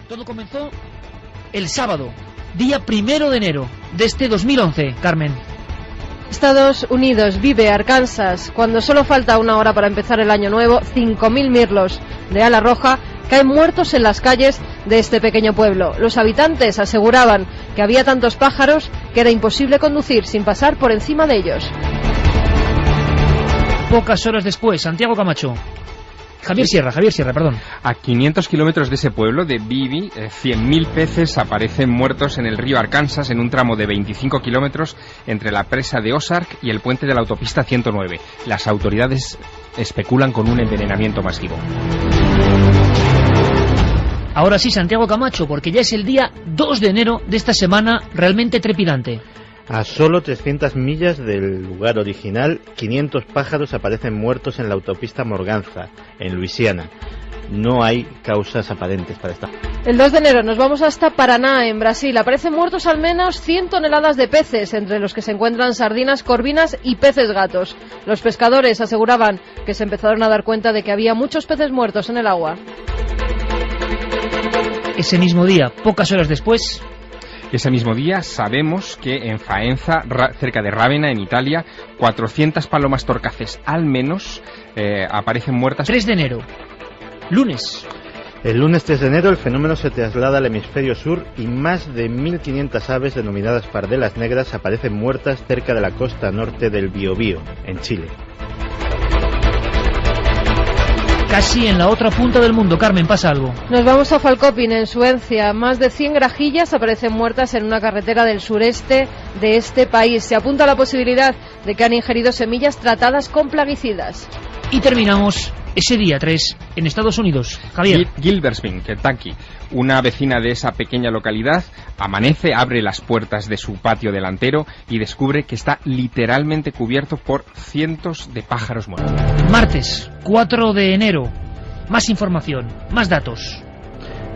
Todo comenzó el sábado, día 1 de enero de este 2011, Carmen. Estados Unidos vive Arkansas. Cuando solo falta una hora para empezar el año nuevo, 5.000 mirlos de ala roja caen muertos en las calles de este pequeño pueblo. Los habitantes aseguraban que había tantos pájaros que era imposible conducir sin pasar por encima de ellos. Pocas horas después, Santiago Camacho. Javier Sierra, perdón. A 500 kilómetros de ese pueblo, de Bibi, 100.000 peces aparecen muertos en el río Arkansas en un tramo de 25 kilómetros entre la presa de Ozark y el puente de la autopista 109. Las autoridades especulan con un envenenamiento masivo. Ahora sí, Santiago Camacho, porque ya es el día 2 de enero de esta semana realmente trepidante. A solo 300 millas del lugar original, 500 pájaros aparecen muertos en la autopista Morganza, en Luisiana. No hay causas aparentes para esta. El 2 de enero nos vamos hasta Paraná, en Brasil. Aparecen muertos al menos 100 toneladas de peces, entre los que se encuentran sardinas, corvinas y peces gatos. Los pescadores aseguraban que se empezaron a dar cuenta de que había muchos peces muertos en el agua. Ese mismo día, pocas horas después... Ese mismo día sabemos que en Faenza, cerca de Rávena, en Italia, 400 palomas torcaces al menos aparecen muertas. 3 de enero, lunes. El lunes 3 de enero el fenómeno se traslada al hemisferio sur y más de 1.500 aves denominadas pardelas negras aparecen muertas cerca de la costa norte del Biobío, en Chile. Casi en la otra punta del mundo, Carmen, pasa algo. Nos vamos a Falköping, en Suecia. Más de 100 grajillas aparecen muertas en una carretera del sureste de este país. Se apunta a la posibilidad de que han ingerido semillas tratadas con plaguicidas. Y terminamos ese día 3 en Estados Unidos. Javier. Gilbersville, Kentucky. Una vecina de esa pequeña localidad amanece, abre las puertas de su patio delantero y descubre que está literalmente cubierto por cientos de pájaros muertos. Martes, 4 de enero. Más información, más datos.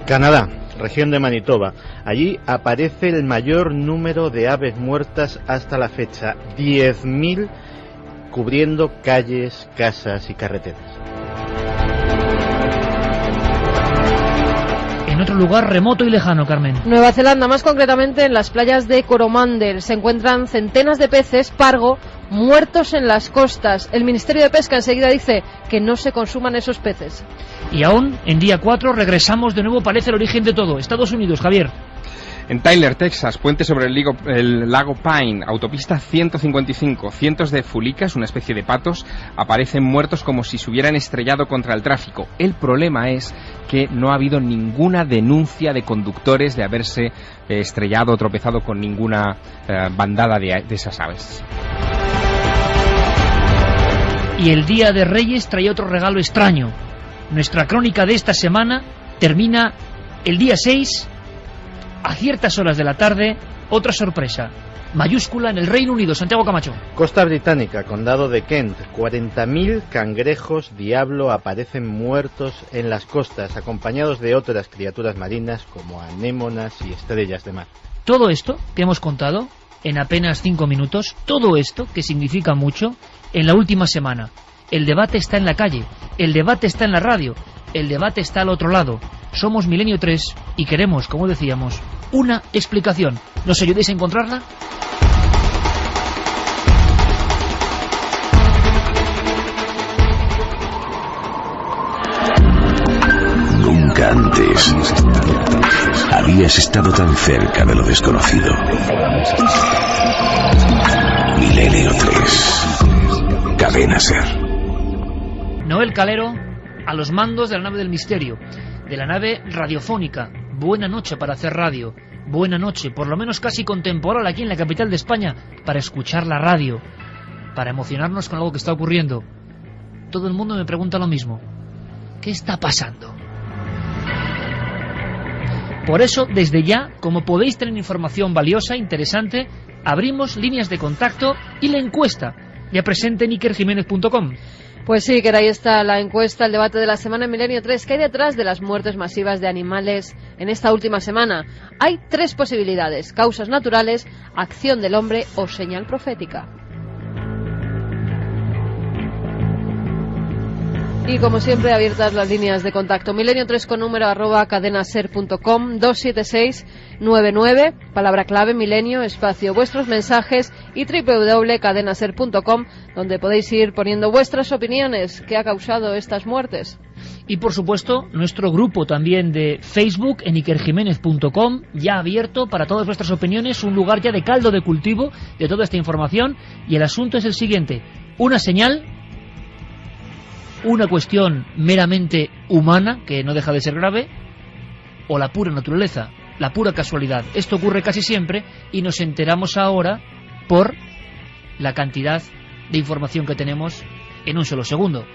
Canadá, región de Manitoba. Allí aparece el mayor número de aves muertas hasta la fecha, 10.000, cubriendo calles, casas y carreteras. En otro lugar remoto y lejano, Carmen. Nueva Zelanda, más concretamente en las playas de Coromandel, se encuentran centenas de peces pargo muertos en las costas. El Ministerio de Pesca enseguida dice que no se consuman esos peces. Y aún, en día 4, regresamos de nuevo, parece el origen de todo. Estados Unidos, Javier. En Tyler, Texas, puente sobre el lago Pine, autopista 155, cientos de fulicas, una especie de patos, aparecen muertos como si se hubieran estrellado contra el tráfico. El problema es que no ha habido ninguna denuncia de conductores de haberse estrellado o tropezado con ninguna bandada de esas aves. Y el Día de Reyes trae otro regalo extraño. Nuestra crónica de esta semana termina el día 6... a ciertas horas de la tarde, otra sorpresa, mayúscula en el Reino Unido. Santiago Camacho. Costa Británica, condado de Kent, 40.000 cangrejos diablo aparecen muertos en las costas, acompañados de otras criaturas marinas como anémonas y estrellas de mar. Todo esto que hemos contado en apenas 5 minutos, todo esto que significa mucho en la última semana. El debate está en la calle, el debate está en la radio, el debate está al otro lado. Somos Milenio 3 y queremos, como decíamos, una explicación. ¿Nos ayudéis a encontrarla? Nunca antes habías estado tan cerca de lo desconocido. Milenio 3. Cadena SER. Noel Calero a los mandos de la nave del misterio, de la nave radiofónica. Buena noche para hacer radio, buena noche, por lo menos casi contemporánea aquí en la capital de España, para escuchar la radio, para emocionarnos con algo que está ocurriendo. Todo el mundo me pregunta lo mismo. ¿Qué está pasando? Por eso, desde ya, como podéis tener información valiosa, interesante, abrimos líneas de contacto y la encuesta, ya presente en ikerjimenez.com. Pues sí, que ahí está la encuesta, el debate de la semana en Milenio 3. ¿Qué hay detrás de las muertes masivas de animales en esta última semana? Hay 3 posibilidades: causas naturales, acción del hombre o señal profética. Y como siempre, abiertas las líneas de contacto. Milenio 3 con número @cadenaser.com, 27699, palabra clave Milenio, espacio vuestros mensajes, y www.cadenaser.com, donde podéis ir poniendo vuestras opiniones. ¿Qué ha causado estas muertes? Y por supuesto, nuestro grupo también de Facebook en ikerjimenez.com, ya abierto para todas vuestras opiniones, un lugar ya de caldo de cultivo de toda esta información. Y el asunto es el siguiente: una señal, una cuestión meramente humana, que no deja de ser grave, o la pura naturaleza, la pura casualidad. Esto ocurre casi siempre y nos enteramos ahora por la cantidad de información que tenemos en un solo segundo.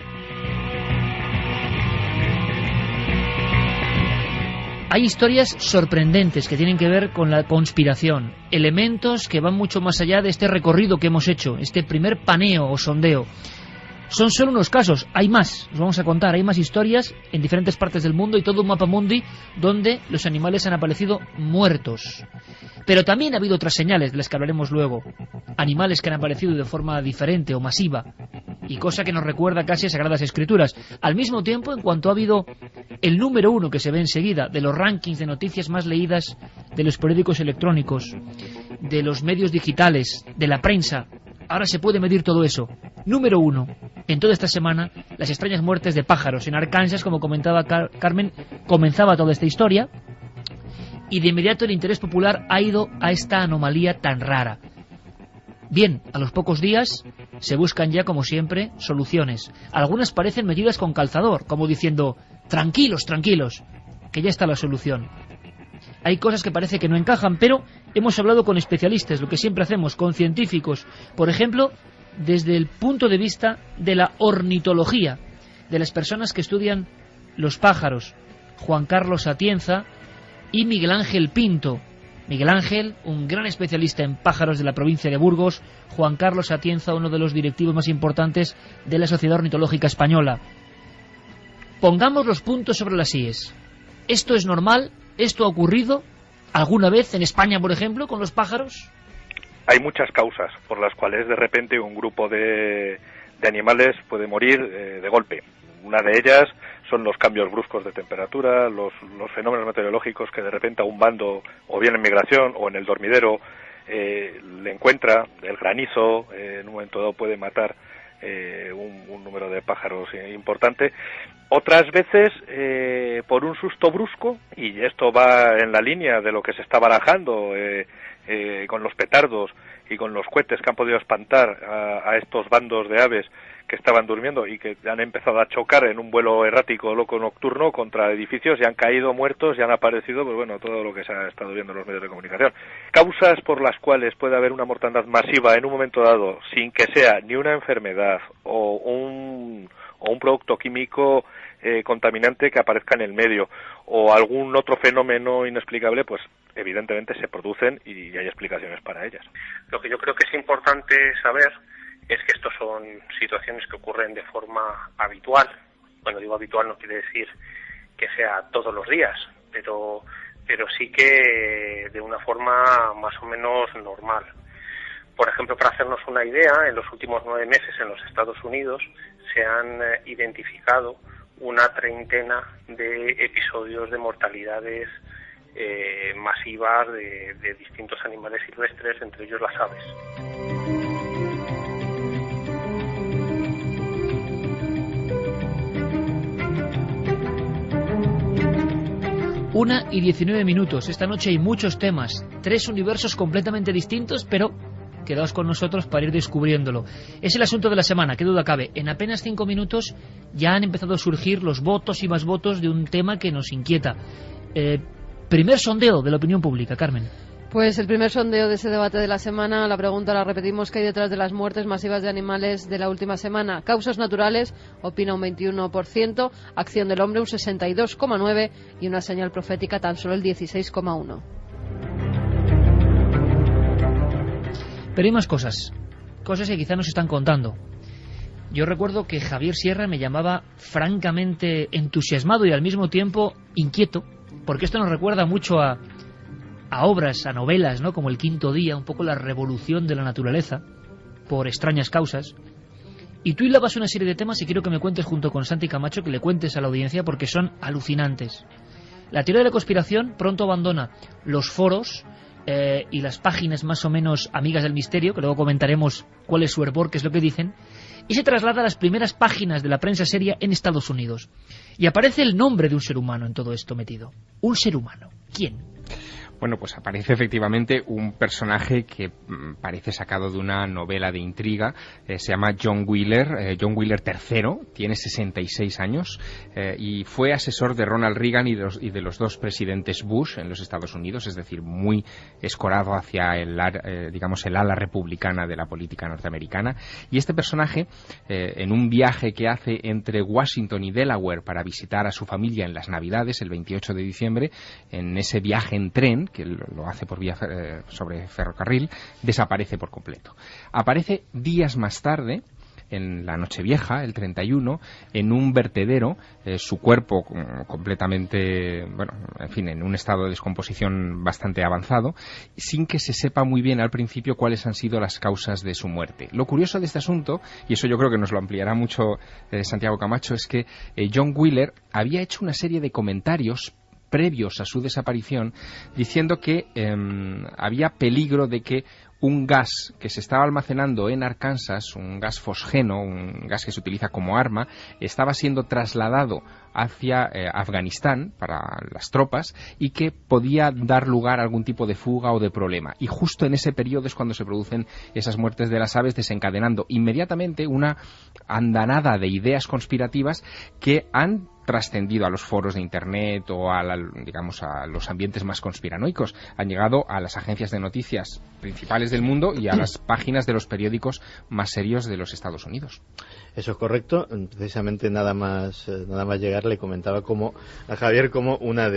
Hay historias sorprendentes que tienen que ver con la conspiración, elementos que van mucho más allá de este recorrido que hemos hecho, este primer paneo o sondeo. Son solo unos casos, hay más, os vamos a contar, hay más historias en diferentes partes del mundo y todo un mapa mundi donde los animales han aparecido muertos. Pero también ha habido otras señales de las que hablaremos luego, animales que han aparecido de forma diferente o masiva, y cosa que nos recuerda casi a Sagradas Escrituras. Al mismo tiempo, en cuanto ha habido el número 1 que se ve enseguida de los rankings de noticias más leídas de los periódicos electrónicos, de los medios digitales, de la prensa, ahora se puede medir todo eso. Número 1, en toda esta semana, las extrañas muertes de pájaros. En Arkansas, como comentaba Carmen, comenzaba toda esta historia, y de inmediato el interés popular ha ido a esta anomalía tan rara. Bien, a los pocos días se buscan ya, como siempre, soluciones. Algunas parecen medidas con calzador, como diciendo: tranquilos, tranquilos, que ya está la solución. Hay cosas que parece que no encajan, pero hemos hablado con especialistas, lo que siempre hacemos, con científicos. Por ejemplo, desde el punto de vista de la ornitología, de las personas que estudian los pájaros, Juan Carlos Atienza y Miguel Ángel Pinto. Miguel Ángel, un gran especialista en pájaros de la provincia de Burgos; Juan Carlos Atienza, uno de los directivos más importantes de la Sociedad Ornitológica Española. Pongamos los puntos sobre las íes. ¿Esto es normal? ¿Esto ha ocurrido alguna vez en España, por ejemplo, con los pájaros? Hay muchas causas por las cuales de repente un grupo de animales puede morir de golpe. Una de ellas son los cambios bruscos de temperatura, los fenómenos meteorológicos que de repente a un bando, o bien en migración o en el dormidero, le encuentra el granizo. En un momento dado puede matar un número de pájaros importante. Otras veces por un susto brusco, y esto va en la línea de lo que se está barajando con los petardos y con los cohetes que han podido espantar a estos bandos de aves que estaban durmiendo y que han empezado a chocar en un vuelo errático loco nocturno contra edificios y han caído muertos y han aparecido, pues bueno, todo lo que se ha estado viendo en los medios de comunicación. Causas por las cuales puede haber una mortandad masiva en un momento dado sin que sea ni una enfermedad o un producto químico contaminante que aparezca en el medio o algún otro fenómeno inexplicable, pues evidentemente se producen y hay explicaciones para ellas. Lo que yo creo que es importante saber es que estos son situaciones que ocurren de forma habitual. Cuando digo habitual no quiere decir que sea todos los días, pero sí que de una forma más o menos normal. Por ejemplo, para hacernos una idea, en los últimos 9 meses en los Estados Unidos se han identificado una treintena de episodios de mortalidades masivas de distintos animales silvestres, entre ellos las aves. 1:19. Esta noche hay muchos temas, 3 universos completamente distintos, pero quedaos con nosotros para ir descubriéndolo. Es el asunto de la semana, qué duda cabe. En apenas 5 minutos ya han empezado a surgir los votos y más votos de un tema que nos inquieta. Primer sondeo de la opinión pública, Carmen. Pues el primer sondeo de ese debate de la semana, la pregunta la repetimos: ¿qué hay detrás de las muertes masivas de animales de la última semana? Causas naturales, opina un 21%, acción del hombre un 62,9% y una señal profética tan solo el 16,1%. Pero hay más cosas que quizá nos están contando. Yo recuerdo que Javier Sierra me llamaba francamente entusiasmado y al mismo tiempo inquieto, porque esto nos recuerda mucho a obras, a novelas, ¿no? Como El quinto día, un poco la revolución de la naturaleza por extrañas causas. Y tú hilabas una serie de temas y quiero que me cuentes junto con Santi Camacho, que le cuentes a la audiencia porque son alucinantes. La teoría de la conspiración pronto abandona los foros y las páginas más o menos amigas del misterio, que luego comentaremos cuál es su hervor, qué es lo que dicen, y se traslada a las primeras páginas de la prensa seria en Estados Unidos. Y aparece el nombre de un ser humano en todo esto metido. Un ser humano. ¿Quién? Bueno, pues aparece efectivamente un personaje que parece sacado de una novela de intriga. Se llama John Wheeler III, tiene 66 años y fue asesor de Ronald Reagan y de los dos presidentes Bush en los Estados Unidos, es decir, muy escorado hacia el ala republicana de la política norteamericana. Y este personaje, en un viaje que hace entre Washington y Delaware para visitar a su familia en las Navidades, el 28 de diciembre, en ese viaje en tren, que lo hace por vía sobre ferrocarril, desaparece por completo. Aparece días más tarde, en la Nochevieja, el 31, en un vertedero, su cuerpo completamente, en un estado de descomposición bastante avanzado, sin que se sepa muy bien al principio cuáles han sido las causas de su muerte. Lo curioso de este asunto, y eso yo creo que nos lo ampliará mucho Santiago Camacho, es que John Wheeler había hecho una serie de comentarios previos a su desaparición, diciendo que había peligro de que un gas que se estaba almacenando en Arkansas, un gas fosgeno, un gas que se utiliza como arma, estaba siendo trasladado hacia Afganistán para las tropas y que podía dar lugar a algún tipo de fuga o de problema. Y justo en ese periodo es cuando se producen esas muertes de las aves, desencadenando inmediatamente una andanada de ideas conspirativas que han trascendido a los foros de internet o a los ambientes más conspiranoicos. Han llegado a las agencias de noticias principales del mundo y a las páginas de los periódicos más serios de los Estados Unidos. Eso es correcto. Precisamente nada más llegar le comentaba a Javier como una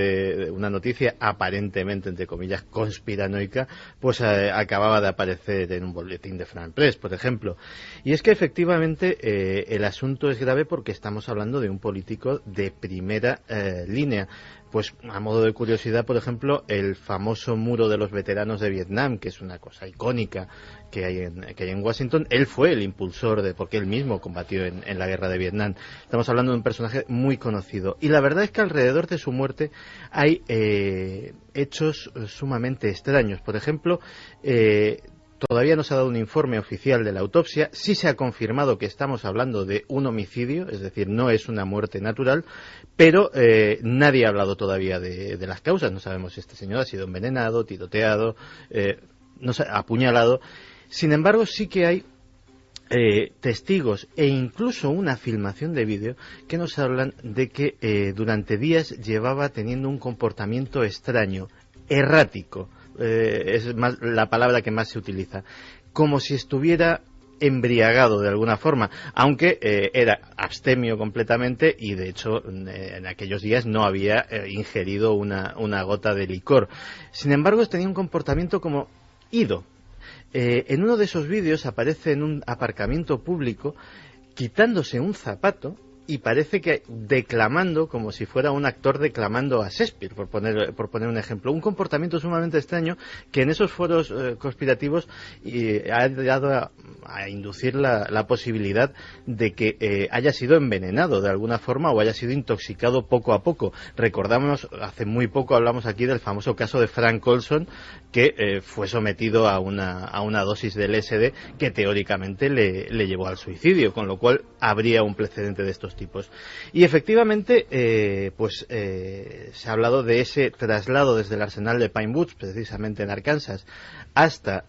noticia aparentemente, entre comillas, conspiranoica, pues acababa de aparecer en un boletín de France Press, por ejemplo. Y es que efectivamente el asunto es grave porque estamos hablando de un político de primera línea. Pues a modo de curiosidad, por ejemplo, el famoso muro de los veteranos de Vietnam, que es una cosa icónica que hay en Washington, él fue el impulsor porque él mismo combatió en la guerra de Vietnam. Estamos hablando de un personaje muy conocido. Y la verdad es que alrededor de su muerte hay hechos sumamente extraños. Por ejemplo, todavía no se ha dado un informe oficial de la autopsia. Sí se ha confirmado que estamos hablando de un homicidio, es decir, no es una muerte natural, pero nadie ha hablado todavía de las causas. No sabemos si este señor ha sido envenenado, tiroteado, apuñalado. Sin embargo, sí que hay testigos e incluso una filmación de vídeo que nos hablan de que durante días llevaba teniendo un comportamiento extraño, errático. Es más la palabra que más se utiliza, como si estuviera embriagado de alguna forma, aunque era abstemio completamente y de hecho en aquellos días no había ingerido una gota de licor. Sin embargo, tenía un comportamiento como ido. En uno de esos vídeos aparece en un aparcamiento público quitándose un zapato y parece que declamando como si fuera un actor declamando a Shakespeare, por poner un ejemplo. Un comportamiento sumamente extraño que en esos foros conspirativos ha dado a inducir la posibilidad de que haya sido envenenado de alguna forma o haya sido intoxicado poco a poco. Recordamos, hace muy poco hablamos aquí del famoso caso de Frank Olson, que fue sometido a una dosis de LSD que teóricamente le llevó al suicidio, con lo cual habría un precedente de estos tipos. Y efectivamente se ha hablado de ese traslado desde el arsenal de Pine Woods, precisamente en Arkansas, hasta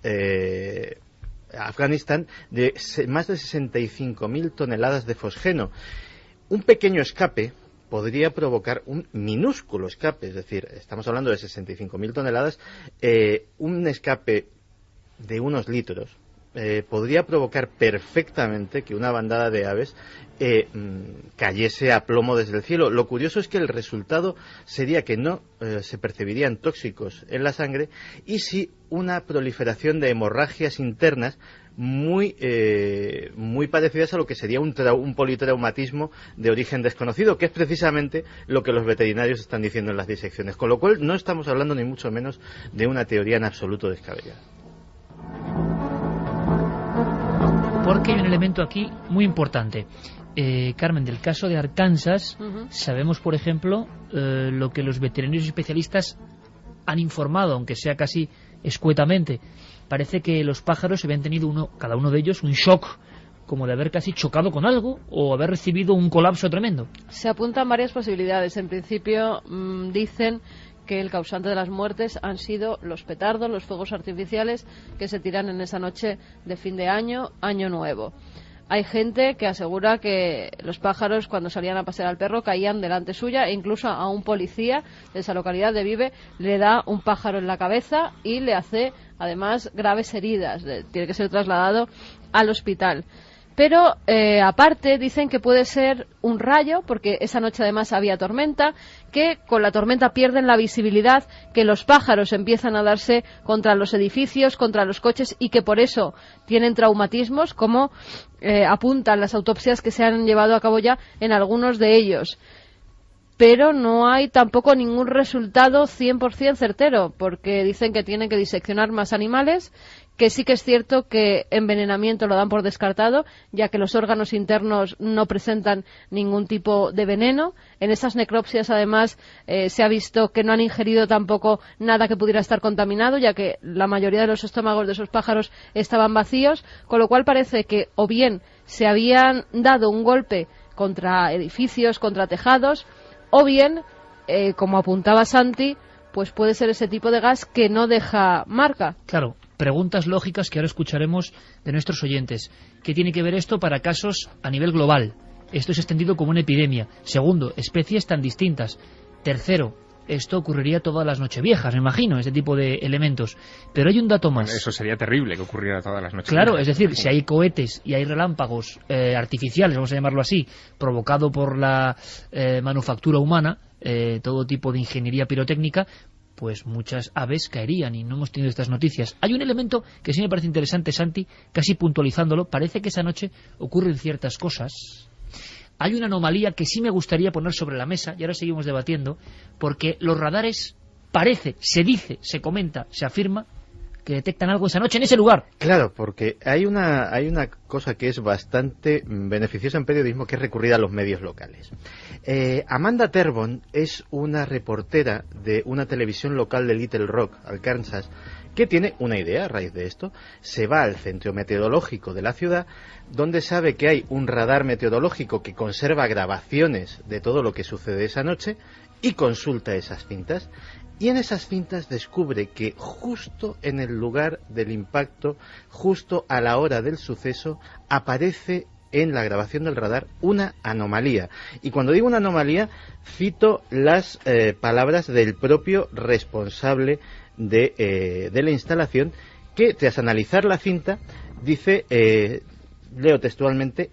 Afganistán, de más de 65.000 toneladas de fosgeno. Un pequeño escape podría provocar un minúsculo escape, es decir, estamos hablando de 65.000 toneladas, un escape de unos litros podría provocar perfectamente que una bandada de aves cayese a plomo desde el cielo. Lo curioso es que el resultado sería que no se percibirían tóxicos en la sangre y sí una proliferación de hemorragias internas muy parecidas a lo que sería un politraumatismo de origen desconocido, que es precisamente lo que los veterinarios están diciendo en las disecciones. Con lo cual no estamos hablando ni mucho menos de una teoría en absoluto descabellada. porque hay un elemento aquí muy importante. Carmen, del caso de Arkansas, sabemos, por ejemplo, lo que los veterinarios especialistas han informado, aunque sea casi escuetamente. Parece que los pájaros habían tenido cada uno de ellos un shock, como de haber casi chocado con algo o haber recibido un colapso tremendo. Se apuntan varias posibilidades. En principio dicen que el causante de las muertes han sido los petardos, los fuegos artificiales que se tiran en esa noche de fin de año, año nuevo. Hay gente que asegura que los pájaros, cuando salían a pasear al perro, caían delante suya, e incluso a un policía de esa localidad de Vive le da un pájaro en la cabeza y le hace además graves heridas. Tiene que ser trasladado al hospital. Pero aparte dicen que puede ser un rayo, porque esa noche además había tormenta, que con la tormenta pierden la visibilidad, que los pájaros empiezan a darse contra los edificios, contra los coches, y que por eso tienen traumatismos, como apuntan las autopsias que se han llevado a cabo ya en algunos de ellos. Pero no hay tampoco ningún resultado 100% certero, porque dicen que tienen que diseccionar más animales, que sí que es cierto que envenenamiento lo dan por descartado, ya que los órganos internos no presentan ningún tipo de veneno. En esas necropsias, además, se ha visto que no han ingerido tampoco nada que pudiera estar contaminado, ya que la mayoría de los estómagos de esos pájaros estaban vacíos, con lo cual parece que o bien se habían dado un golpe contra edificios, contra tejados, o bien, como apuntaba Santi, pues puede ser ese tipo de gas que no deja marca. Claro, preguntas lógicas que ahora escucharemos de nuestros oyentes. ¿Qué tiene que ver esto para casos a nivel global? Esto es extendido como una epidemia. Segundo, especies tan distintas. Tercero, esto ocurriría todas las nocheviejas, me imagino, este tipo de elementos. Pero hay un dato más. Bueno, eso sería terrible, que ocurriera todas las nocheviejas. Claro, es decir, si hay cohetes y hay relámpagos artificiales, vamos a llamarlo así, provocado por la manufactura humana, todo tipo de ingeniería pirotécnica, pues muchas aves caerían, y no hemos tenido estas noticias. Hay un elemento que sí me parece interesante, Santi, casi puntualizándolo. Parece que esa noche ocurren ciertas cosas. Hay una anomalía que sí me gustaría poner sobre la mesa, y ahora seguimos debatiendo, porque los radares parece, se dice, se comenta, se afirma que detectan algo esa noche en ese lugar. Claro, porque hay una cosa que es bastante beneficiosa en periodismo, que es recurrir a los medios locales. Amanda Terbon es una reportera de una televisión local de Little Rock, Arkansas, que tiene una idea a raíz de esto. Se va al centro meteorológico de la ciudad, donde sabe que hay un radar meteorológico que conserva grabaciones de todo lo que sucede esa noche, y consulta esas cintas. Y en esas cintas descubre que justo en el lugar del impacto, justo a la hora del suceso, aparece en la grabación del radar una anomalía. Y cuando digo una anomalía, cito las palabras del propio responsable de la instalación, que tras analizar la cinta dice, leo textualmente: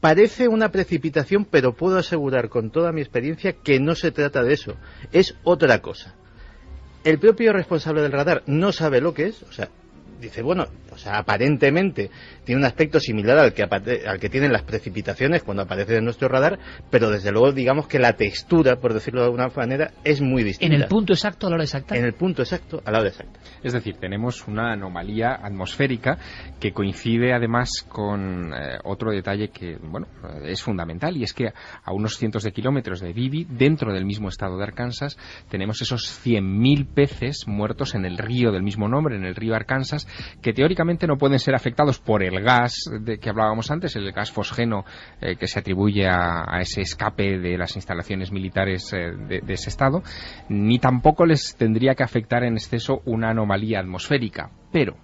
parece una precipitación, pero puedo asegurar con toda mi experiencia que no se trata de eso, es otra cosa. El propio responsable del radar no sabe lo que es, o sea, dice, bueno, o sea, aparentemente tiene un aspecto similar al que tienen las precipitaciones cuando aparecen en nuestro radar, pero desde luego digamos que la textura, por decirlo de alguna manera, es muy distinta. ¿En el punto exacto, a la hora exacta? En el punto exacto, a la hora exacta. Es decir, tenemos una anomalía atmosférica que coincide además con otro detalle que, bueno, es fundamental, y es que a unos cientos de kilómetros de Bibi, dentro del mismo estado de Arkansas, tenemos esos 100.000 peces muertos en el río del mismo nombre, en el río Arkansas, que teóricamente no pueden ser afectados por el gas de que hablábamos antes, el gas fosgeno que se atribuye a ese escape de las instalaciones militares de ese estado, ni tampoco les tendría que afectar en exceso una anomalía atmosférica. Pero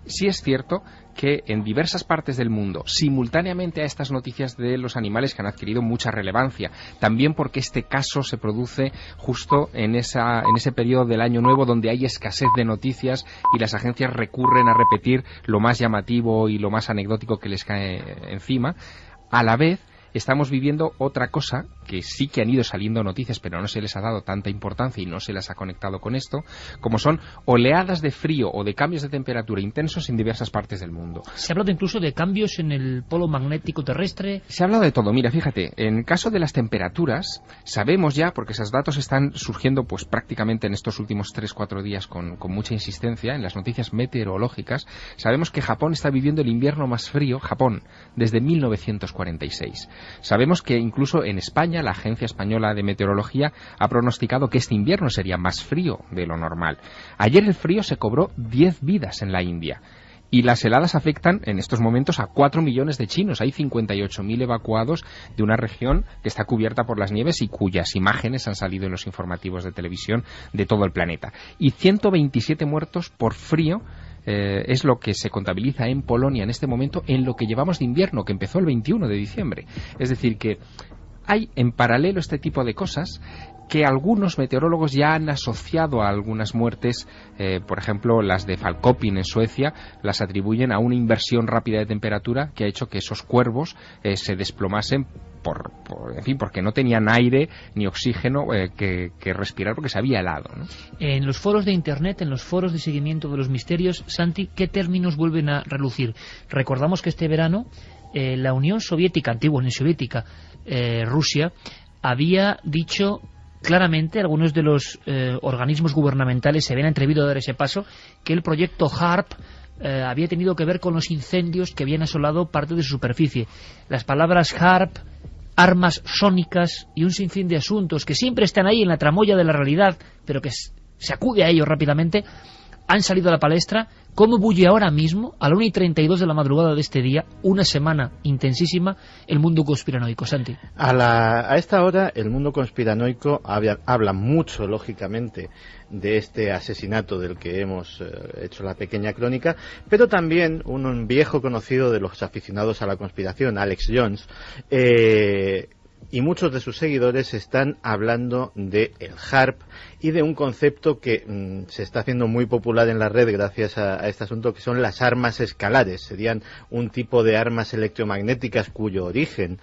sí es cierto que en diversas partes del mundo, simultáneamente a estas noticias de los animales que han adquirido mucha relevancia, también porque este caso se produce justo en ese periodo del Año Nuevo donde hay escasez de noticias y las agencias recurren a repetir lo más llamativo y lo más anecdótico que les cae encima, a la vez estamos viviendo otra cosa que sí que han ido saliendo noticias, pero no se les ha dado tanta importancia y no se las ha conectado con esto, como son oleadas de frío o de cambios de temperatura intensos en diversas partes del mundo. Se ha hablado incluso de cambios en el polo magnético terrestre. Se ha hablado de todo. Mira, fíjate, en caso de las temperaturas, sabemos ya, porque esos datos están surgiendo pues prácticamente en estos últimos 3-4 días con mucha insistencia en las noticias meteorológicas, sabemos que Japón está viviendo el invierno más frío, Japón, desde 1946. Sabemos que incluso en España, la Agencia Española de Meteorología ha pronosticado que este invierno sería más frío de lo normal. Ayer el frío se cobró 10 vidas en la India. Y las heladas afectan en estos momentos a 4 millones de chinos. Hay 58.000 evacuados de una región que está cubierta por las nieves y cuyas imágenes han salido en los informativos de televisión de todo el planeta. Y 127 muertos por frío es lo que se contabiliza en Polonia en este momento en lo que llevamos de invierno, que empezó el 21 de diciembre. Es decir, que hay en paralelo este tipo de cosas que algunos meteorólogos ya han asociado a algunas muertes, por ejemplo las de Falköping en Suecia, las atribuyen a una inversión rápida de temperatura que ha hecho que esos cuervos se desplomasen porque no tenían aire ni oxígeno que respirar porque se había helado, ¿no? En los foros de Internet, en los foros de seguimiento de los misterios, Santi, ¿qué términos vuelven a relucir? Recordamos que este verano la Unión Soviética, antigua Unión Soviética, Rusia, había dicho claramente, algunos de los organismos gubernamentales se habían atrevido a dar ese paso, que el proyecto HARP había tenido que ver con los incendios que habían asolado parte de su superficie. Las palabras HARP, armas sónicas y un sinfín de asuntos que siempre están ahí en la tramoya de la realidad, pero que se acude a ellos rápidamente, han salido a la palestra. ¿Cómo bulle ahora mismo, a la 1:32 de la madrugada de este día, una semana intensísima, el mundo conspiranoico, Santi? A esta hora el mundo conspiranoico habla mucho, lógicamente, de este asesinato del que hemos hecho la pequeña crónica, pero también un viejo conocido de los aficionados a la conspiración, Alex Jones, y muchos de sus seguidores están hablando de el HARP y de un concepto que se está haciendo muy popular en la red gracias a este asunto, que son las armas escalares. Serían un tipo de armas electromagnéticas cuyo origen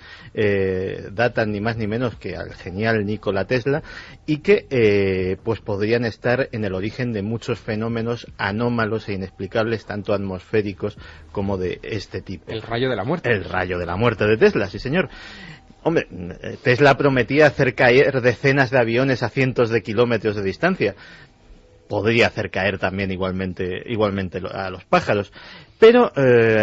datan ni más ni menos que al genial Nikola Tesla y que pues podrían estar en el origen de muchos fenómenos anómalos e inexplicables, tanto atmosféricos como de este tipo. El rayo de la muerte. El rayo de la muerte de Tesla, sí señor. Hombre, Tesla prometía hacer caer decenas de aviones a cientos de kilómetros de distancia. Podría hacer caer también igualmente a los pájaros. Pero,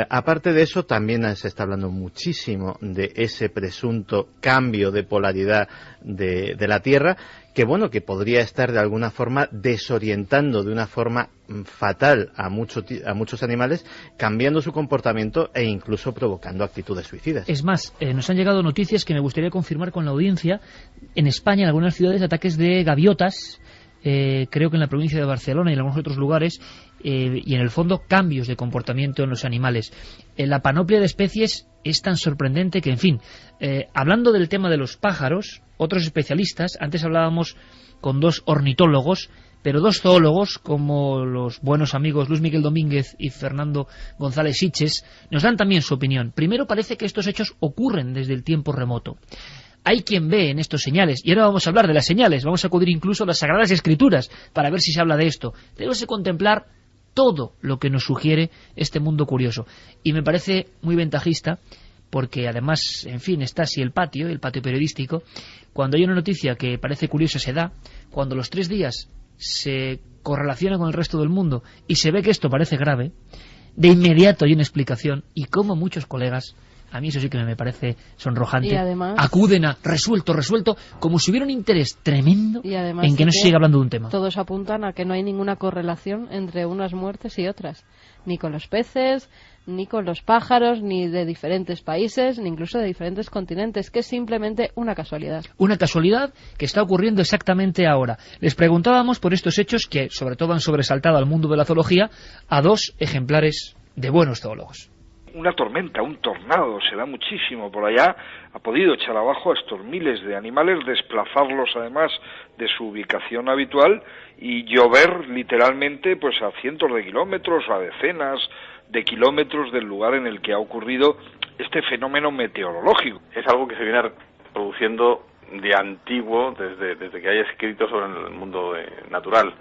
aparte de eso, también se está hablando muchísimo de ese presunto cambio de polaridad de la Tierra, que podría estar de alguna forma desorientando de una forma fatal a muchos animales, cambiando su comportamiento e incluso provocando actitudes suicidas. Es más, nos han llegado noticias que me gustaría confirmar con la audiencia. En España, en algunas ciudades, ataques de gaviotas, creo que en la provincia de Barcelona y en algunos otros lugares, y en el fondo cambios de comportamiento en los animales. La panoplia de especies es tan sorprendente que, en fin, hablando del tema de los pájaros, otros especialistas, antes hablábamos con dos ornitólogos, pero dos zoólogos, como los buenos amigos Luis Miguel Domínguez y Fernando González Siches, nos dan también su opinión. Primero, parece que estos hechos ocurren desde el tiempo remoto. Hay quien ve en estos señales, y ahora vamos a hablar de las señales, vamos a acudir incluso a las Sagradas Escrituras para ver si se habla de esto. Debemos de contemplar todo lo que nos sugiere este mundo curioso. Y me parece muy ventajista, porque además, en fin, está así el patio periodístico. Cuando hay una noticia que parece curiosa se da, cuando los 3 días se correlaciona con el resto del mundo y se ve que esto parece grave, de inmediato hay una explicación, y como muchos colegas, a mí eso sí que me parece sonrojante, y además acuden a resuelto, como si hubiera un interés tremendo en que no se siga hablando de un tema. Todos apuntan a que no hay ninguna correlación entre unas muertes y otras, ni con los peces, ni con los pájaros, ni de diferentes países, ni incluso de diferentes continentes, que es simplemente una casualidad. Una casualidad que está ocurriendo exactamente ahora. Les preguntábamos por estos hechos que sobre todo han sobresaltado al mundo de la zoología a 2 ejemplares de buenos zoólogos. Una tormenta, un tornado, se da muchísimo por allá, ha podido echar abajo a estos miles de animales, desplazarlos además de su ubicación habitual y llover literalmente pues a cientos de kilómetros, a decenas de kilómetros del lugar en el que ha ocurrido este fenómeno meteorológico. Es algo que se viene produciendo de antiguo, desde que hay escritos sobre el mundo natural.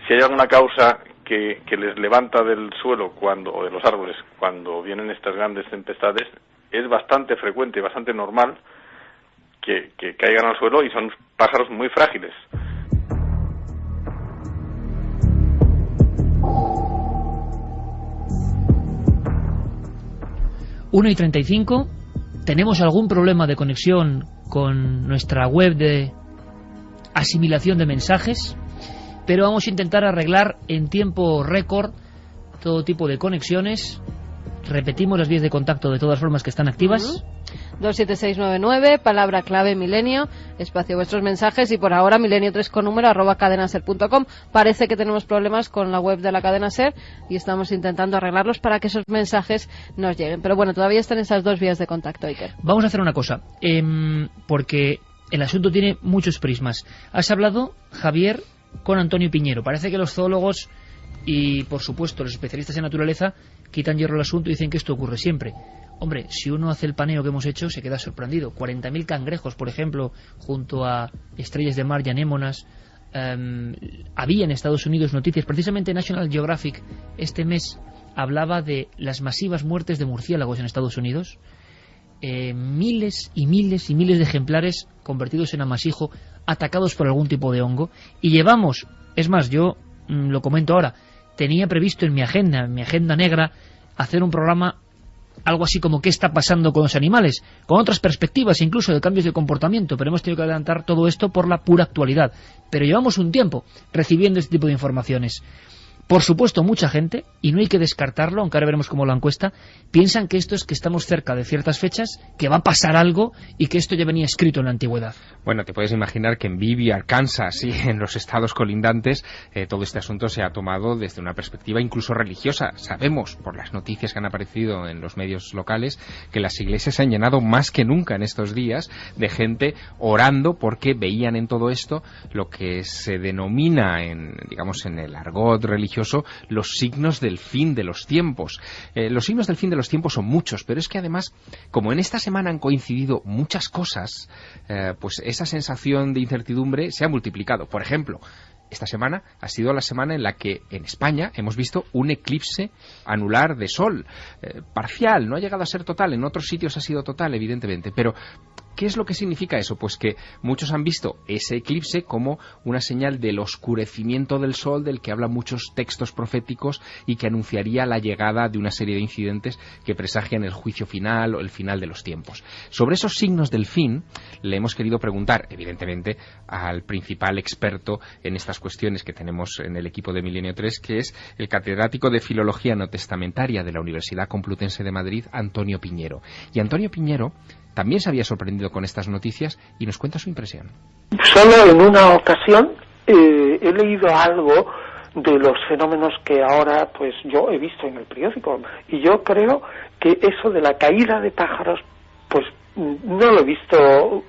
Si hay alguna causa que les levanta del suelo o de los árboles cuando vienen estas grandes tempestades, es bastante frecuente y bastante normal que caigan al suelo, y son pájaros muy frágiles. Una y 35. ¿Tenemos algún problema de conexión con nuestra web de asimilación de mensajes? Pero vamos a intentar arreglar en tiempo récord todo tipo de conexiones. Repetimos las vías de contacto de todas formas que están activas. 27699, palabra clave milenio, espacio vuestros mensajes, y por ahora milenio3 con número @cadenaser.com. Parece que tenemos problemas con la web de la cadena SER y estamos intentando arreglarlos para que esos mensajes nos lleguen. Pero bueno, todavía están esas dos vías de contacto, Iker. Vamos a hacer una cosa, porque el asunto tiene muchos prismas. Has hablado, Javier, con Antonio Piñero. Parece que los zoólogos y, por supuesto, los especialistas en naturaleza quitan hierro al asunto y dicen que esto ocurre siempre. Hombre, si uno hace el paneo que hemos hecho, se queda sorprendido. 40.000 cangrejos, por ejemplo, junto a estrellas de mar y anémonas. Había en Estados Unidos noticias, precisamente National Geographic este mes hablaba de las masivas muertes de murciélagos en Estados Unidos. Miles y miles y miles de ejemplares convertidos en amasijo, atacados por algún tipo de hongo. Y llevamos, es más, yo lo comento ahora, tenía previsto en mi agenda negra, hacer un programa algo así como qué está pasando con los animales, con otras perspectivas incluso de cambios de comportamiento, pero hemos tenido que adelantar todo esto por la pura actualidad. Pero llevamos un tiempo recibiendo este tipo de informaciones. Por supuesto, mucha gente, y no hay que descartarlo, aunque ahora veremos cómo la encuesta, piensan que esto es que estamos cerca de ciertas fechas, que va a pasar algo y que esto ya venía escrito en la antigüedad. Bueno, te puedes imaginar que en Bibi, Arkansas y en los estados colindantes todo este asunto se ha tomado desde una perspectiva incluso religiosa. Sabemos, por las noticias que han aparecido en los medios locales, que las iglesias se han llenado más que nunca en estos días de gente orando porque veían en todo esto lo que se denomina en el argot religioso los signos del fin de los tiempos. Los signos del fin de los tiempos son muchos, pero es que además, como en esta semana han coincidido muchas cosas, pues esa sensación de incertidumbre se ha multiplicado. Por ejemplo, esta semana ha sido la semana en la que en España hemos visto un eclipse anular de sol, parcial, no ha llegado a ser total, en otros sitios ha sido total, evidentemente, pero ¿qué es lo que significa eso? Pues que muchos han visto ese eclipse como una señal del oscurecimiento del sol, del que hablan muchos textos proféticos y que anunciaría la llegada de una serie de incidentes que presagian el juicio final o el final de los tiempos. Sobre esos signos del fin le hemos querido preguntar, evidentemente, al principal experto en estas cuestiones que tenemos en el equipo de Milenio 3, que es el catedrático de Filología Neotestamentaria de la Universidad Complutense de Madrid, Antonio Piñero. Y Antonio Piñero también se había sorprendido con estas noticias y nos cuenta su impresión. Solo en una ocasión he leído algo de los fenómenos que ahora pues yo he visto en el periódico, y yo creo que eso de la caída de pájaros pues no lo he visto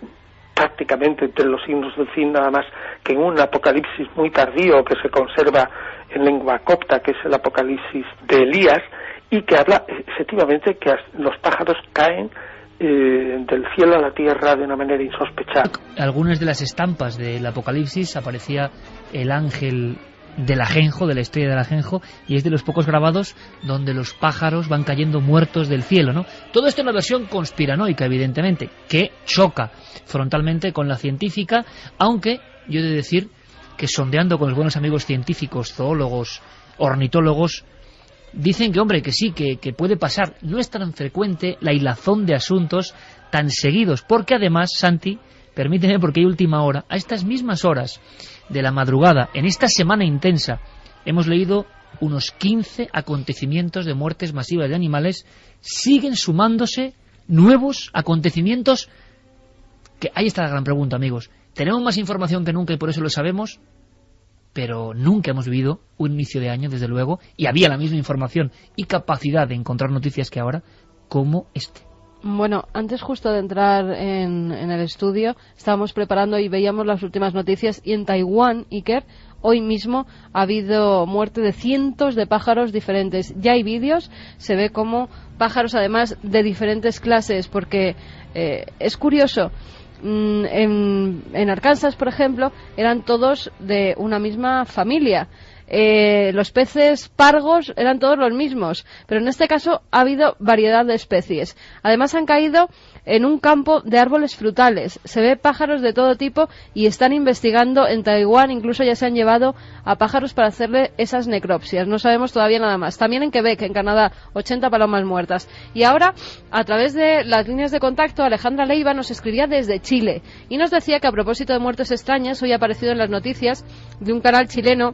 prácticamente entre los signos del fin, nada más que en un apocalipsis muy tardío que se conserva en lengua copta, que es el apocalipsis de Elías, y que habla efectivamente que los pájaros caen del cielo a la tierra de una manera insospechada. Algunas de las estampas del Apocalipsis aparecía el ángel del ajenjo, de la estrella del ajenjo, y es de los pocos grabados donde los pájaros van cayendo muertos del cielo, ¿no? Todo esto en una versión conspiranoica, evidentemente, que choca frontalmente con la científica, aunque yo he de decir que sondeando con los buenos amigos científicos, zoólogos, ornitólogos, dicen que, hombre, que sí, que puede pasar. No es tan frecuente la hilazón de asuntos tan seguidos, porque además, Santi, permíteme, porque hay última hora, a estas mismas horas de la madrugada, en esta semana intensa, hemos leído unos 15 acontecimientos de muertes masivas de animales. Siguen sumándose nuevos acontecimientos, que ahí está la gran pregunta, amigos. Tenemos más información que nunca y por eso lo sabemos, pero nunca hemos vivido un inicio de año, desde luego, y había la misma información y capacidad de encontrar noticias que ahora, como este. Bueno, antes justo de entrar en el estudio, estábamos preparando y veíamos las últimas noticias, y en Taiwán, Iker, hoy mismo ha habido muerte de cientos de pájaros diferentes. Ya hay vídeos, se ve como pájaros además de diferentes clases, porque es curioso. En Arkansas, por ejemplo, eran todos de una misma familia. Los peces pargos eran todos los mismos, pero en este caso ha habido variedad de especies. Además han caído en un campo de árboles frutales. Se ve pájaros de todo tipo y están investigando en Taiwán, incluso ya se han llevado a pájaros para hacerle esas necropsias. No sabemos todavía nada más. También en Quebec, en Canadá, 80 palomas muertas. Y ahora, a través de las líneas de contacto, Alejandra Leiva nos escribía desde Chile y nos decía que a propósito de muertes extrañas, hoy ha aparecido en las noticias de un canal chileno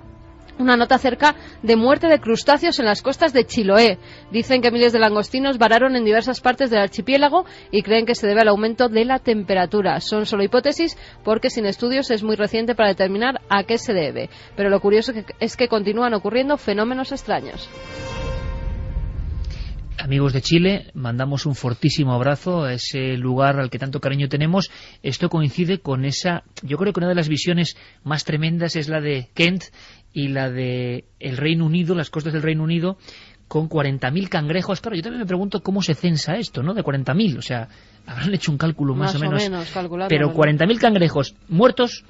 una nota acerca de muerte de crustáceos en las costas de Chiloé. Dicen que miles de langostinos vararon en diversas partes del archipiélago y creen que se debe al aumento de la temperatura. Son solo hipótesis porque sin estudios es muy reciente para determinar a qué se debe. Pero lo curioso es que continúan ocurriendo fenómenos extraños. Amigos de Chile, mandamos un fortísimo abrazo a ese lugar al que tanto cariño tenemos. Esto coincide con esa, yo creo que una de las visiones más tremendas es la de Kent y la de el Reino Unido, las costas del Reino Unido, con 40.000 cangrejos. Claro, yo también me pregunto cómo se censa esto, ¿no? De 40.000, o sea, habrán hecho un cálculo más o menos pero 40.000 cangrejos muertos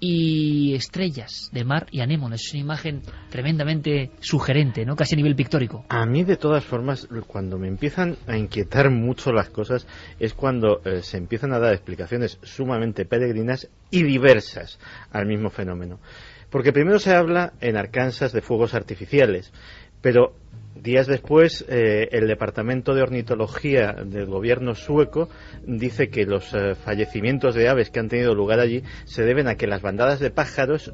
y estrellas de mar y anémonas. Es una imagen tremendamente sugerente, ¿no? Casi a nivel pictórico. A mí, de todas formas, cuando me empiezan a inquietar mucho las cosas es cuando se empiezan a dar explicaciones sumamente peregrinas y diversas al mismo fenómeno. Porque primero se habla en Arkansas de fuegos artificiales, pero días después el Departamento de Ornitología del gobierno sueco dice que los fallecimientos de aves que han tenido lugar allí se deben a que las bandadas de pájaros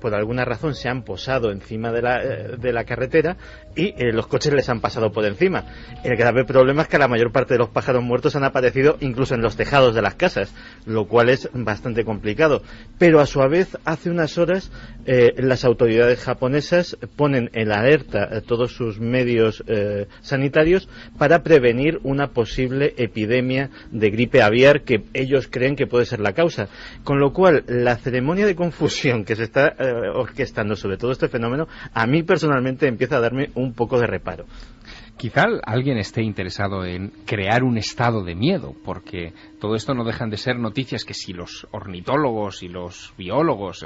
por alguna razón se han posado encima de la carretera y los coches les han pasado por encima. El grave problema es que la mayor parte de los pájaros muertos han aparecido incluso en los tejados de las casas, lo cual es bastante complicado. Pero a su vez, hace unas horas las autoridades japonesas ponen en alerta todos sus medios sanitarios para prevenir una posible epidemia de gripe aviar que ellos creen que puede ser la causa. Con lo cual, la ceremonia de confusión que se está orquestando sobre todo este fenómeno, a mí personalmente empieza a darme un poco de reparo. Quizá alguien esté interesado en crear un estado de miedo, porque todo esto no dejan de ser noticias que si los ornitólogos y los biólogos,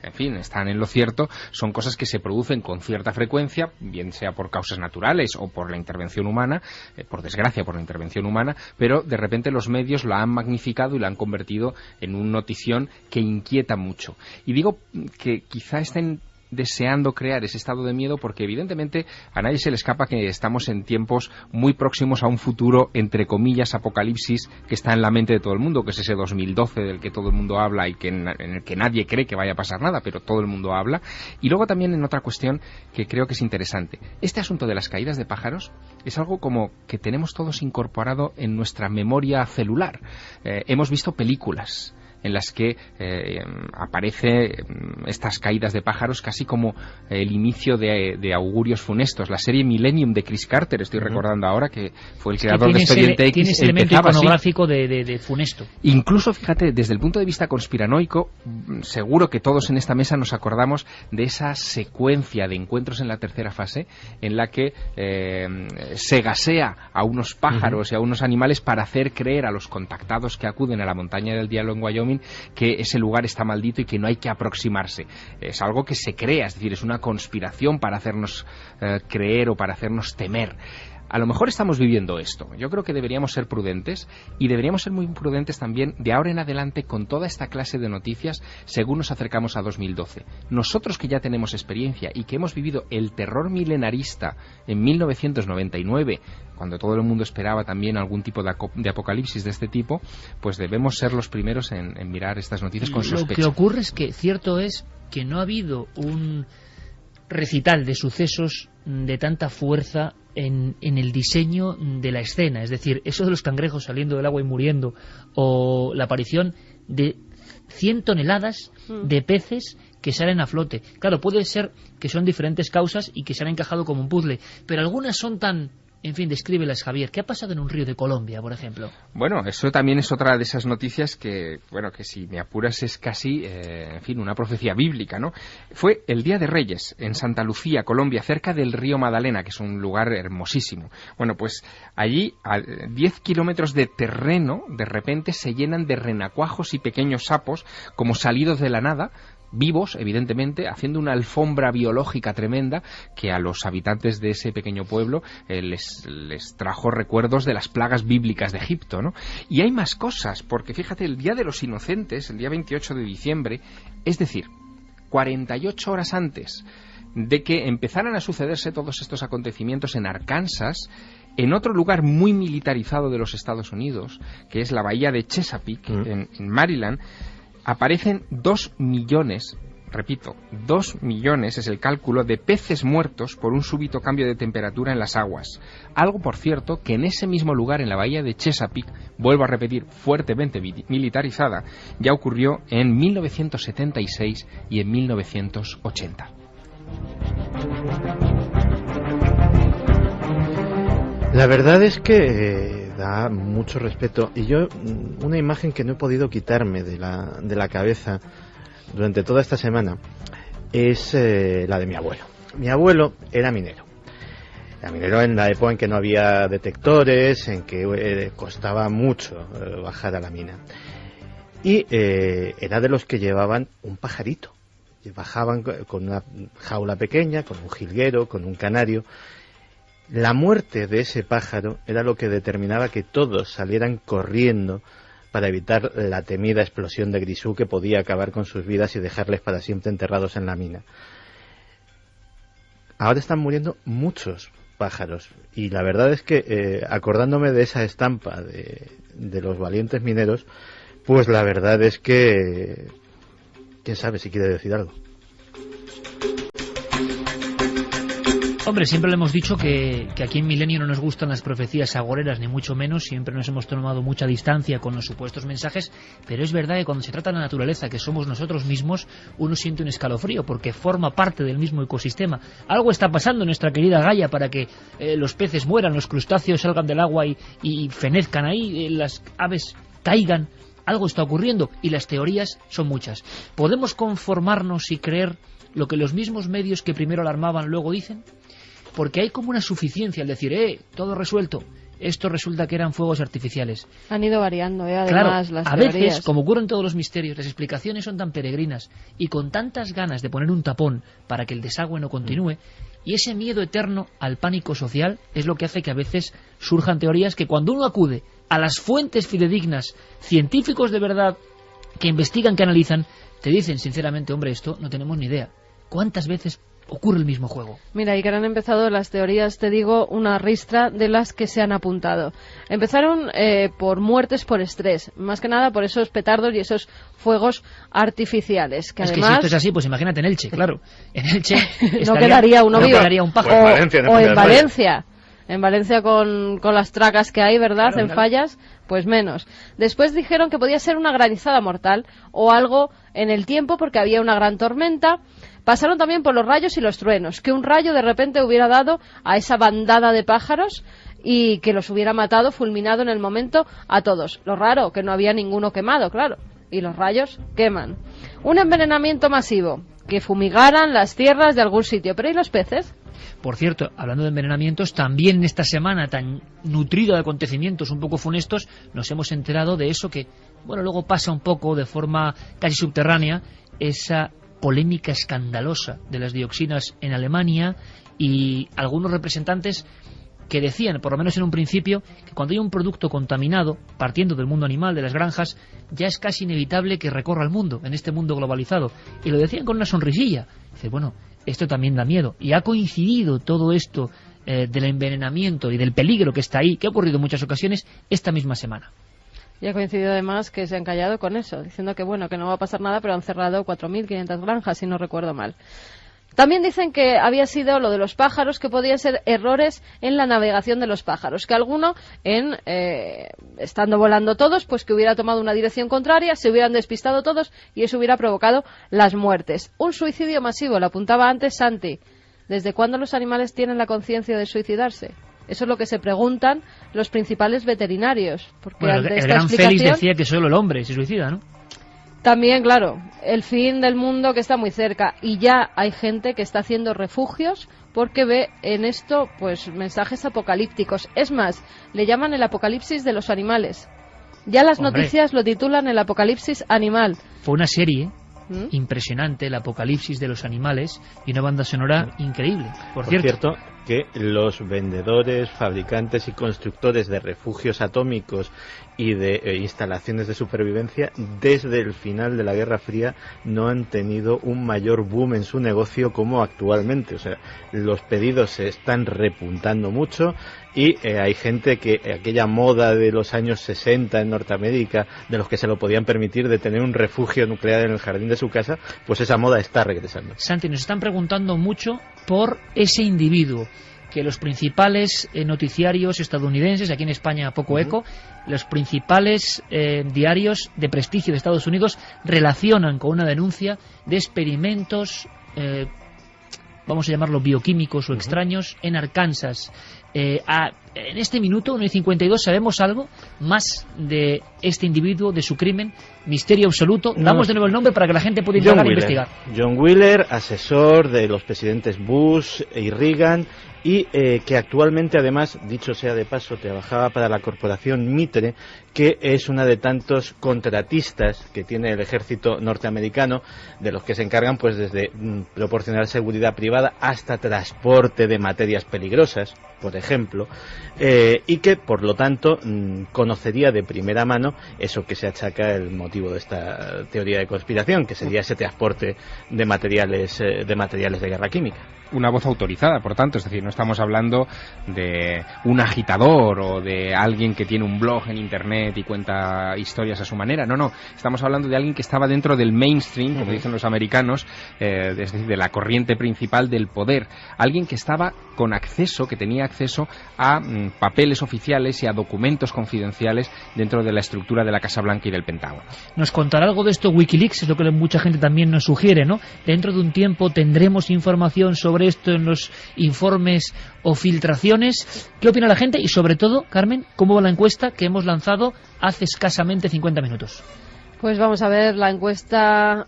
en fin, están en lo cierto, son cosas que se producen con cierta frecuencia, bien sea por causas naturales o por la intervención humana, por desgracia por la intervención humana, pero de repente los medios la han magnificado y la han convertido en una notición que inquieta mucho. Y digo que quizá estén deseando crear ese estado de miedo porque evidentemente a nadie se le escapa que estamos en tiempos muy próximos a un futuro, entre comillas, apocalipsis que está en la mente de todo el mundo, que es ese 2012 del que todo el mundo habla y en el que nadie cree que vaya a pasar nada, pero todo el mundo habla. Y luego también en otra cuestión que creo que es interesante, este asunto de las caídas de pájaros es algo como que tenemos todos incorporado en nuestra memoria celular. Hemos visto películas en las que aparece estas caídas de pájaros casi como el inicio de augurios funestos. La serie Millennium de Chris Carter, estoy recordando ahora, que fue el creador de Expediente X. Tiene ese elemento iconográfico de funesto. Incluso, fíjate, desde el punto de vista conspiranoico, seguro que todos en esta mesa nos acordamos de esa secuencia de encuentros en la tercera fase en la que se gasea a unos pájaros y a unos animales para hacer creer a los contactados que acuden a la montaña del Diablo en Wyoming que ese lugar está maldito y que no hay que aproximarse. Es algo que se crea, es decir, es una conspiración para hacernos creer o para hacernos temer. A lo mejor estamos viviendo esto. Yo creo que deberíamos ser prudentes y deberíamos ser muy prudentes también de ahora en adelante con toda esta clase de noticias según nos acercamos a 2012. Nosotros que ya tenemos experiencia y que hemos vivido el terror milenarista en 1999, cuando todo el mundo esperaba también algún tipo de apocalipsis de este tipo, pues debemos ser los primeros en mirar estas noticias con sospecha. Lo que ocurre es que cierto es que no ha habido un recital de sucesos de tanta fuerza en el diseño de la escena, es decir, eso de los cangrejos saliendo del agua y muriendo, o la aparición de 100 toneladas de peces que salen a flote. Claro, puede ser que son diferentes causas y que se han encajado como un puzzle, pero algunas son tan En fin, descríbelas, Javier. ¿Qué ha pasado en un río de Colombia, por ejemplo? Bueno, eso también es otra de esas noticias que, bueno, que si me apuras es casi, en fin, una profecía bíblica, ¿no? Fue el Día de Reyes en Santa Lucía, Colombia, cerca del río Magdalena, que es un lugar hermosísimo. Bueno, pues allí, a 10 kilómetros de terreno, de repente se llenan de renacuajos y pequeños sapos, como salidos de la nada, vivos, evidentemente, haciendo una alfombra biológica tremenda que a los habitantes de ese pequeño pueblo les trajo recuerdos de las plagas bíblicas de Egipto, ¿no? Y hay más cosas, porque fíjate, el Día de los Inocentes, el día 28 de diciembre, es decir, 48 horas antes de que empezaran a sucederse todos estos acontecimientos en Arkansas, en otro lugar muy militarizado de los Estados Unidos, que es la bahía de Chesapeake, en Maryland, aparecen 2 millones, repito, 2 millones es el cálculo de peces muertos por un súbito cambio de temperatura en las aguas. Algo, por cierto, que en ese mismo lugar, en la bahía de Chesapeake, vuelvo a repetir, fuertemente militarizada, ya ocurrió en 1976 y en 1980. La verdad es que da mucho respeto, y yo una imagen que no he podido quitarme de la cabeza durante toda esta semana es la de mi abuelo. Mi abuelo era minero. Era minero en la época en que no había detectores, en que costaba mucho bajar a la mina. Y era de los que llevaban un pajarito. Bajaban con una jaula pequeña, con un jilguero, con un canario. La muerte de ese pájaro era lo que determinaba que todos salieran corriendo para evitar la temida explosión de grisú que podía acabar con sus vidas y dejarles para siempre enterrados en la mina. Ahora están muriendo muchos pájaros, y la verdad es que acordándome de esa estampa de los valientes mineros, pues la verdad es que quién sabe si quiere decir algo. Hombre, siempre le hemos dicho que aquí en Milenio no nos gustan las profecías agoreras, ni mucho menos. Siempre nos hemos tomado mucha distancia con los supuestos mensajes, pero es verdad que cuando se trata de la naturaleza, que somos nosotros mismos, uno siente un escalofrío, porque forma parte del mismo ecosistema. Algo está pasando en nuestra querida Gaia para que los peces mueran, los crustáceos salgan del agua y fenezcan ahí, las aves caigan. Algo está ocurriendo, y las teorías son muchas. ¿Podemos conformarnos y creer lo que los mismos medios que primero alarmaban luego dicen? Porque hay como una suficiencia al decir, todo resuelto. Esto resulta que eran fuegos artificiales. Han ido variando, además, claro, las a teorías. veces, como ocurre en todos los misterios, las explicaciones son tan peregrinas y con tantas ganas de poner un tapón para que el desagüe no continúe, y ese miedo eterno al pánico social es lo que hace que a veces surjan teorías que cuando uno acude a las fuentes fidedignas, científicos de verdad, que investigan, que analizan, te dicen sinceramente, hombre, esto no tenemos ni idea. ¿Cuántas veces ocurre el mismo juego? Mira, y que han empezado las teorías, te digo, una ristra de las que se han apuntado. Empezaron por muertes por estrés, más que nada por esos petardos y esos fuegos artificiales. Que es además... que si esto es así, pues imagínate en Elche, claro. En Elche no quedaría uno vivo. No quedaría un pájaro. O en Valencia. En Valencia con las tracas que hay, ¿verdad? Claro, en Fallas, pues menos. Después dijeron que podía ser una granizada mortal o algo en el tiempo porque había una gran tormenta. Pasaron también por los rayos y los truenos, que un rayo de repente hubiera dado a esa bandada de pájaros y que los hubiera matado, fulminado en el momento a todos. Lo raro, que no había ninguno quemado, claro, y los rayos queman. Un envenenamiento masivo, que fumigaran las tierras de algún sitio. ¿Pero y los peces? Por cierto, hablando de envenenamientos, también en esta semana tan nutrida de acontecimientos un poco funestos, nos hemos enterado de eso que, bueno, luego pasa un poco de forma casi subterránea, esa polémica escandalosa de las dioxinas en Alemania, y algunos representantes que decían, por lo menos en un principio, que cuando hay un producto contaminado, partiendo del mundo animal, de las granjas, ya es casi inevitable que recorra el mundo, en este mundo globalizado. Y lo decían con una sonrisilla. Dice, bueno, esto también da miedo. Y ha coincidido todo esto del envenenamiento y del peligro que está ahí, que ha ocurrido en muchas ocasiones, esta misma semana. Y ha coincidido además que se han callado con eso, diciendo que bueno, que no va a pasar nada, pero han cerrado 4.500 granjas, si no recuerdo mal. También dicen que había sido lo de los pájaros, que podían ser errores en la navegación de los pájaros, que alguno, estando volando todos, pues que hubiera tomado una dirección contraria, se hubieran despistado todos y eso hubiera provocado las muertes. Un suicidio masivo, lo apuntaba antes Santi. ¿Desde cuándo los animales tienen la conciencia de suicidarse? Eso es lo que se preguntan los principales veterinarios. Porque Bueno, ante el esta gran explicación, Félix decía que solo el hombre se suicida, ¿no? también, claro, el fin del mundo que está muy cerca, y ya hay gente que está haciendo refugios porque ve en esto pues mensajes apocalípticos. Es más, le llaman el apocalipsis de los animales. Ya las Hombre. noticias lo titulan el apocalipsis animal. Fue una serie impresionante, el apocalipsis de los animales, y una banda sonora increíble. Por cierto, que los vendedores, fabricantes y constructores de refugios atómicos y de instalaciones de supervivencia desde el final de la Guerra Fría no han tenido un mayor boom en su negocio como actualmente. O sea, los pedidos se están repuntando mucho y hay gente que aquella moda de los años 60 en Norteamérica, de los que se lo podían permitir, de tener un refugio nuclear en el jardín de su casa, pues esa moda está regresando. Santi, nos están preguntando mucho por ese individuo que los principales noticiarios estadounidenses, aquí en España poco eco, los principales diarios de prestigio de Estados Unidos relacionan con una denuncia de experimentos, vamos a llamarlo bioquímicos o extraños, en Arkansas. En este minuto, 1:52, ¿sabemos algo más de este individuo, de su crimen? Misterio absoluto. Damos de nuevo el nombre para que la gente pueda indagar e investigar. John Wheeler, asesor de los presidentes Bush y Reagan, y que actualmente, además, dicho sea de paso, trabajaba para la corporación Mitre, que es una de tantos contratistas que tiene el ejército norteamericano, de los que se encargan pues desde proporcionar seguridad privada hasta transporte de materias peligrosas, por ejemplo, y que, por lo tanto, conocería de primera mano eso que se achaca el motivo de esta teoría de conspiración, que sería ese transporte de materiales de guerra química. Una voz autorizada, por tanto, es decir, no estamos hablando de un agitador o de alguien que tiene un blog en internet y cuenta historias a su manera, no, estamos hablando de alguien que estaba dentro del mainstream, como dicen los americanos, es decir, de la corriente principal del poder, alguien que estaba con acceso, que tenía acceso a papeles oficiales y a documentos confidenciales dentro de la estructura de la Casa Blanca y del Pentágono. Nos contará algo de esto Wikileaks, es lo que mucha gente también nos sugiere, ¿no? Dentro de un tiempo tendremos información sobre esto en los informes o filtraciones. ¿Qué opina la gente? Y sobre todo, Carmen, ¿cómo va la encuesta que hemos lanzado hace escasamente 50 minutos? Pues vamos a ver la encuesta.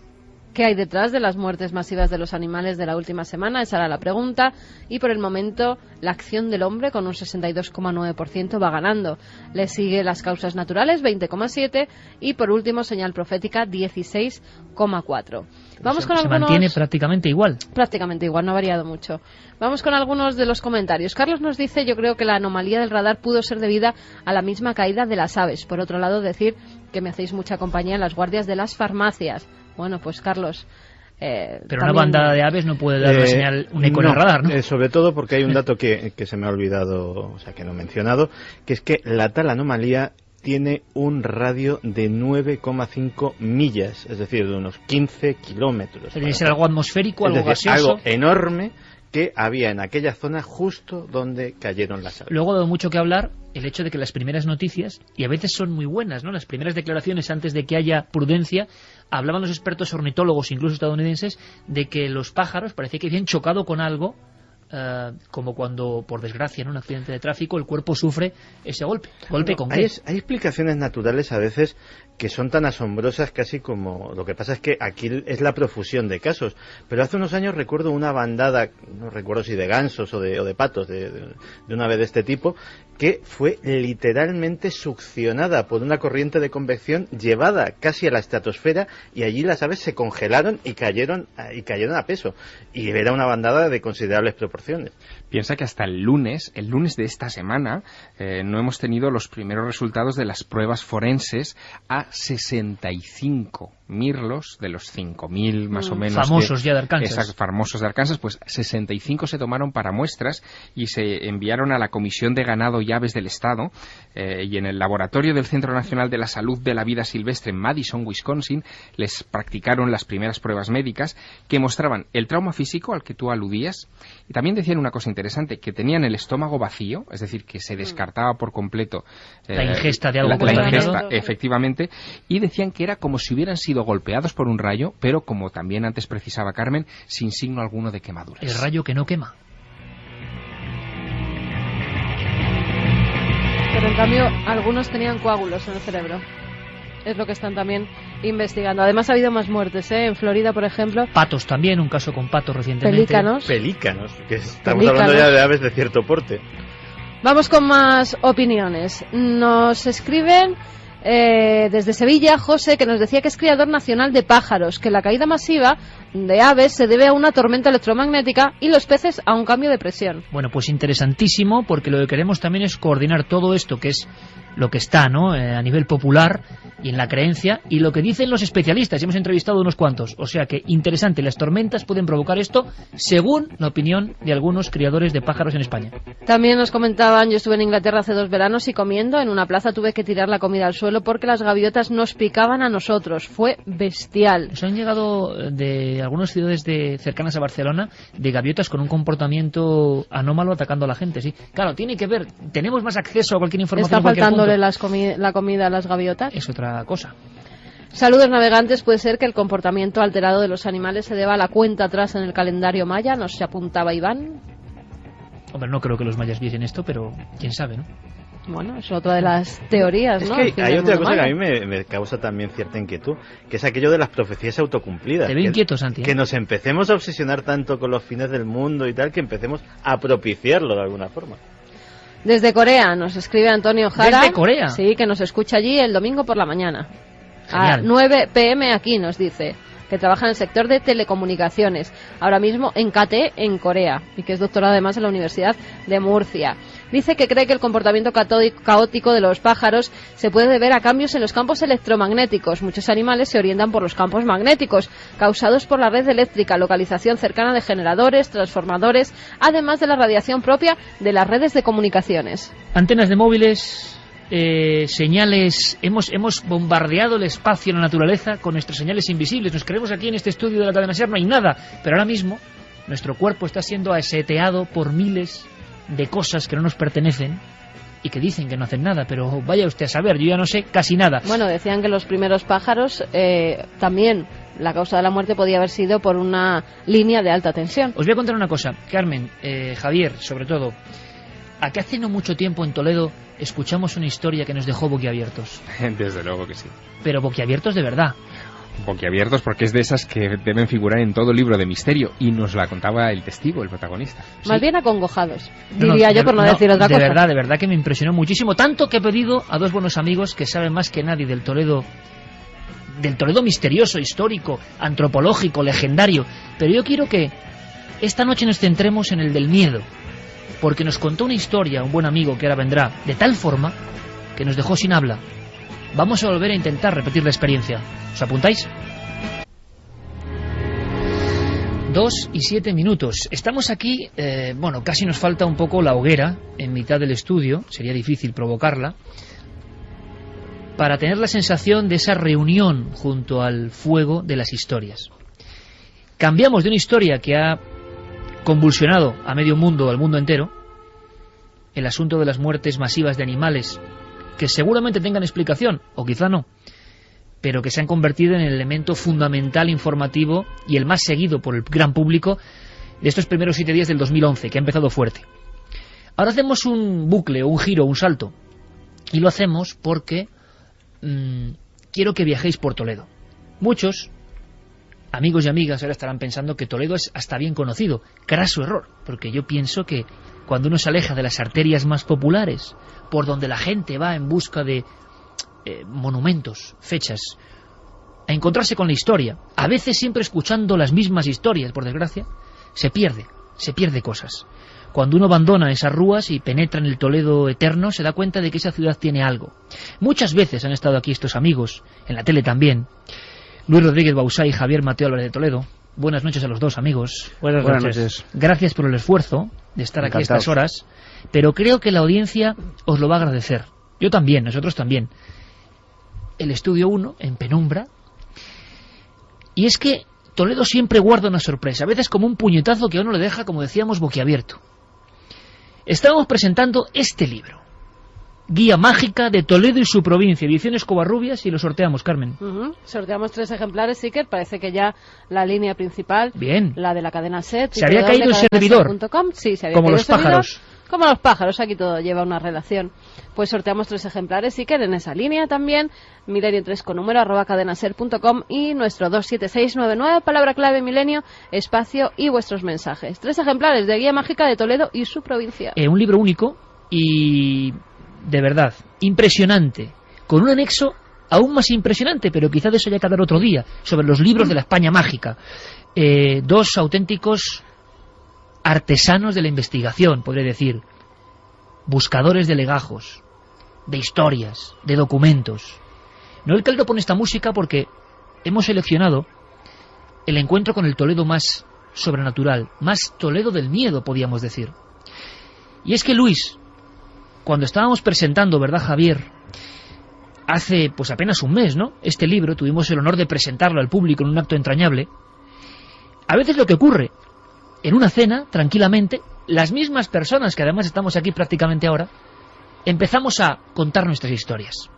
¿Qué hay detrás de las muertes masivas de los animales de la última semana? Esa era la pregunta. Y por el momento, la acción del hombre, con un 62,9%, va ganando. Le sigue las causas naturales, 20,7%. Y por último, señal profética, 16,4%. Vamos con algunos... Se mantiene prácticamente igual. Prácticamente igual, no ha variado mucho. Vamos con algunos de los comentarios. Carlos nos dice: yo creo que la anomalía del radar pudo ser debida a la misma caída de las aves. Por otro lado, decir que me hacéis mucha compañía en las guardias de las farmacias. Bueno, pues Carlos... pero también... una bandada de aves no puede dar una señal, un eco en el radar, ¿no? Sobre todo porque hay un dato que se me ha olvidado, o sea, que no he mencionado, que es que la tal anomalía tiene un radio de 9,5 millas, es decir, de unos 15 kilómetros. Tiene que ser algo atmosférico, algo gaseoso. Algo enorme que había en aquella zona justo donde cayeron las aves. Luego ha dado mucho que hablar el hecho de que las primeras noticias, y a veces son muy buenas, ¿no? Las primeras declaraciones antes de que haya prudencia, hablaban los expertos ornitólogos, incluso estadounidenses, de que los pájaros parecía que habían chocado con algo, como cuando, por desgracia, en un accidente de tráfico, el cuerpo sufre ese golpe. ¿Golpe con qué? Hay explicaciones naturales a veces que son tan asombrosas casi como... Lo que pasa es que aquí es la profusión de casos. Pero hace unos años recuerdo una bandada, no recuerdo si de gansos o de patos, de una ave de este tipo, que fue literalmente succionada por una corriente de convección llevada casi a la estratosfera, y allí las aves se congelaron y cayeron a peso. Y era una bandada de considerables proporciones. Piensa que hasta el lunes de esta semana, no hemos tenido los primeros resultados de las pruebas forenses a 65 mirlos de los 5.000 más o menos famosos ya de Arkansas. Exacto, famosos de Arkansas, pues 65 se tomaron para muestras y se enviaron a la Comisión de Ganado y Aves del Estado, y en el laboratorio del Centro Nacional de la Salud de la Vida Silvestre en Madison, Wisconsin, les practicaron las primeras pruebas médicas que mostraban el trauma físico al que tú aludías, y también decían una cosa interesante, que tenían el estómago vacío, es decir, que se descartaba por completo la ingesta de algo contaminado, efectivamente, y decían que era como si hubieran sido golpeados por un rayo, pero, como también antes precisaba Carmen, sin signo alguno de quemaduras. El rayo que no quema. pero en cambio algunos tenían coágulos en el cerebro. Es lo que están también investigando. Además ha habido más muertes, en Florida, por ejemplo. Patos también, un caso con patos recientemente. Pelícanos, que estamos hablando ya de aves de cierto porte. Vamos con más opiniones. Nos escriben desde Sevilla José, que nos decía que es criador nacional de pájaros, que la caída masiva de aves se debe a una tormenta electromagnética y los peces a un cambio de presión. Bueno, pues interesantísimo, porque lo que queremos también es coordinar todo esto, que es lo que está, ¿no?, a nivel popular y en la creencia, y lo que dicen los especialistas. Hemos entrevistado unos cuantos, o sea que interesante, las tormentas pueden provocar esto según la opinión de algunos criadores de pájaros en España. También nos comentaban, yo estuve en Inglaterra hace 2 veranos y comiendo en una plaza tuve que tirar la comida al suelo porque las gaviotas nos picaban a nosotros, fue bestial. Nos han llegado de algunas ciudades cercanas a Barcelona de gaviotas con un comportamiento anómalo atacando a la gente, sí. Claro, tiene que ver, tenemos más acceso a cualquier información. ¿Está faltándole la comida a las gaviotas? Es otra cosa. Saludos navegantes, puede ser que el comportamiento alterado de los animales se deba a la cuenta atrás en el calendario maya, nos apuntaba Iván. Hombre, no creo que los mayas viesen esto, pero quién sabe, ¿no? Bueno, es otra de las teorías, ¿no? Es que hay otra cosa que a mí me causa también cierta inquietud, que es aquello de las profecías autocumplidas. Te veo inquieto, Santi. Que nos empecemos a obsesionar tanto con los fines del mundo y tal, que empecemos a propiciarlo de alguna forma. Desde Corea nos escribe Antonio Jara. ¿Desde Corea? Sí, que nos escucha allí el domingo por la mañana. Genial. A 9 p.m. aquí nos dice que trabaja en el sector de telecomunicaciones, ahora mismo en KT en Corea, y que es doctora además en la Universidad de Murcia. Dice que cree que el comportamiento caótico de los pájaros se puede deber a cambios en los campos electromagnéticos. Muchos animales se orientan por los campos magnéticos, causados por la red eléctrica, localización cercana de generadores, transformadores, además de la radiación propia de las redes de comunicaciones. Antenas de móviles... señales, hemos bombardeado el espacio y la naturaleza con nuestras señales invisibles. Nos creemos aquí en este estudio de la cadena SER, no hay nada, pero ahora mismo nuestro cuerpo está siendo aseteado por miles de cosas que no nos pertenecen y que dicen que no hacen nada, pero vaya usted a saber, yo ya no sé casi nada. Bueno, decían que los primeros pájaros también la causa de la muerte podía haber sido por una línea de alta tensión. Os voy a contar una cosa, Carmen, Javier, sobre todo, a que hace no mucho tiempo en Toledo escuchamos una historia que nos dejó boquiabiertos. Desde luego que sí. Pero boquiabiertos de verdad. Boquiabiertos porque es de esas que deben figurar en todo libro de misterio, y nos la contaba el testigo, el protagonista. Más sí. bien acongojados, diría yo, por no decir otra cosa. De verdad que me impresionó muchísimo, tanto que he pedido a 2 buenos amigos que saben más que nadie del Toledo misterioso, histórico, antropológico, legendario, pero yo quiero que esta noche nos centremos en el del miedo, porque nos contó una historia, un buen amigo que ahora vendrá, de tal forma que nos dejó sin habla. Vamos a volver a intentar repetir la experiencia. ¿Os apuntáis? 2:07. Estamos aquí, bueno, casi nos falta un poco la hoguera en mitad del estudio, sería difícil provocarla, para tener la sensación de esa reunión junto al fuego de las historias. Cambiamos de una historia que ha convulsionado a medio mundo, al mundo entero, el asunto de las muertes masivas de animales, que seguramente tengan explicación, o quizá no, pero que se han convertido en el elemento fundamental informativo y el más seguido por el gran público de estos primeros 7 días del 2011, que ha empezado fuerte. Ahora hacemos un bucle, un giro, un salto, y lo hacemos porque quiero que viajéis por Toledo. Muchos amigos y amigas ahora estarán pensando que Toledo es hasta bien conocido. Craso error, porque yo pienso que cuando uno se aleja de las arterias más populares, por donde la gente va en busca de monumentos, fechas, a encontrarse con la historia, a veces siempre escuchando las mismas historias, por desgracia, se pierde cosas. Cuando uno abandona esas rúas y penetra en el Toledo eterno, se da cuenta de que esa ciudad tiene algo. Muchas veces han estado aquí estos amigos, en la tele también, Luis Rodríguez Bausá y Javier Mateo Álvarez de Toledo. Buenas noches a los dos, amigos. Buenas noches. Gracias por el esfuerzo de estar aquí a estas horas, pero creo que la audiencia os lo va a agradecer. Yo también, nosotros también. El Estudio 1, en penumbra, y es que Toledo siempre guarda una sorpresa, a veces como un puñetazo que a uno le deja, como decíamos, boquiabierto. Estábamos presentando este libro, Guía Mágica de Toledo y su provincia, ediciones Covarrubias, y lo sorteamos, Carmen. Sorteamos 3 ejemplares, Iker. Parece que ya la línea principal, bien, la de la cadena SER, se había caído el servidor, sí, se había como caído los pájaros. Como los pájaros, aquí todo lleva una relación. Pues sorteamos 3 ejemplares si quieren esa línea también. Milenio 3 con número @cadenaser.com y nuestro 27699, palabra clave milenio, espacio y vuestros mensajes. 3 ejemplares de Guía Mágica de Toledo y su provincia. Un libro único y de verdad impresionante, con un anexo aún más impresionante, pero quizá de eso ya que hablar otro día, sobre los libros de la España mágica. 2 auténticos artesanos de la investigación, podría decir, buscadores de legajos, de historias, de documentos. Noel Calero pone esta música porque hemos seleccionado el encuentro con el Toledo más sobrenatural, más Toledo del miedo, podíamos decir. Y es que Luis, cuando estábamos presentando, ¿verdad, Javier?, hace pues apenas un mes, ¿no?, este libro, tuvimos el honor de presentarlo al público en un acto entrañable. A veces lo que ocurre en una cena, tranquilamente, las mismas personas que además estamos aquí prácticamente ahora, empezamos a contar nuestras historias.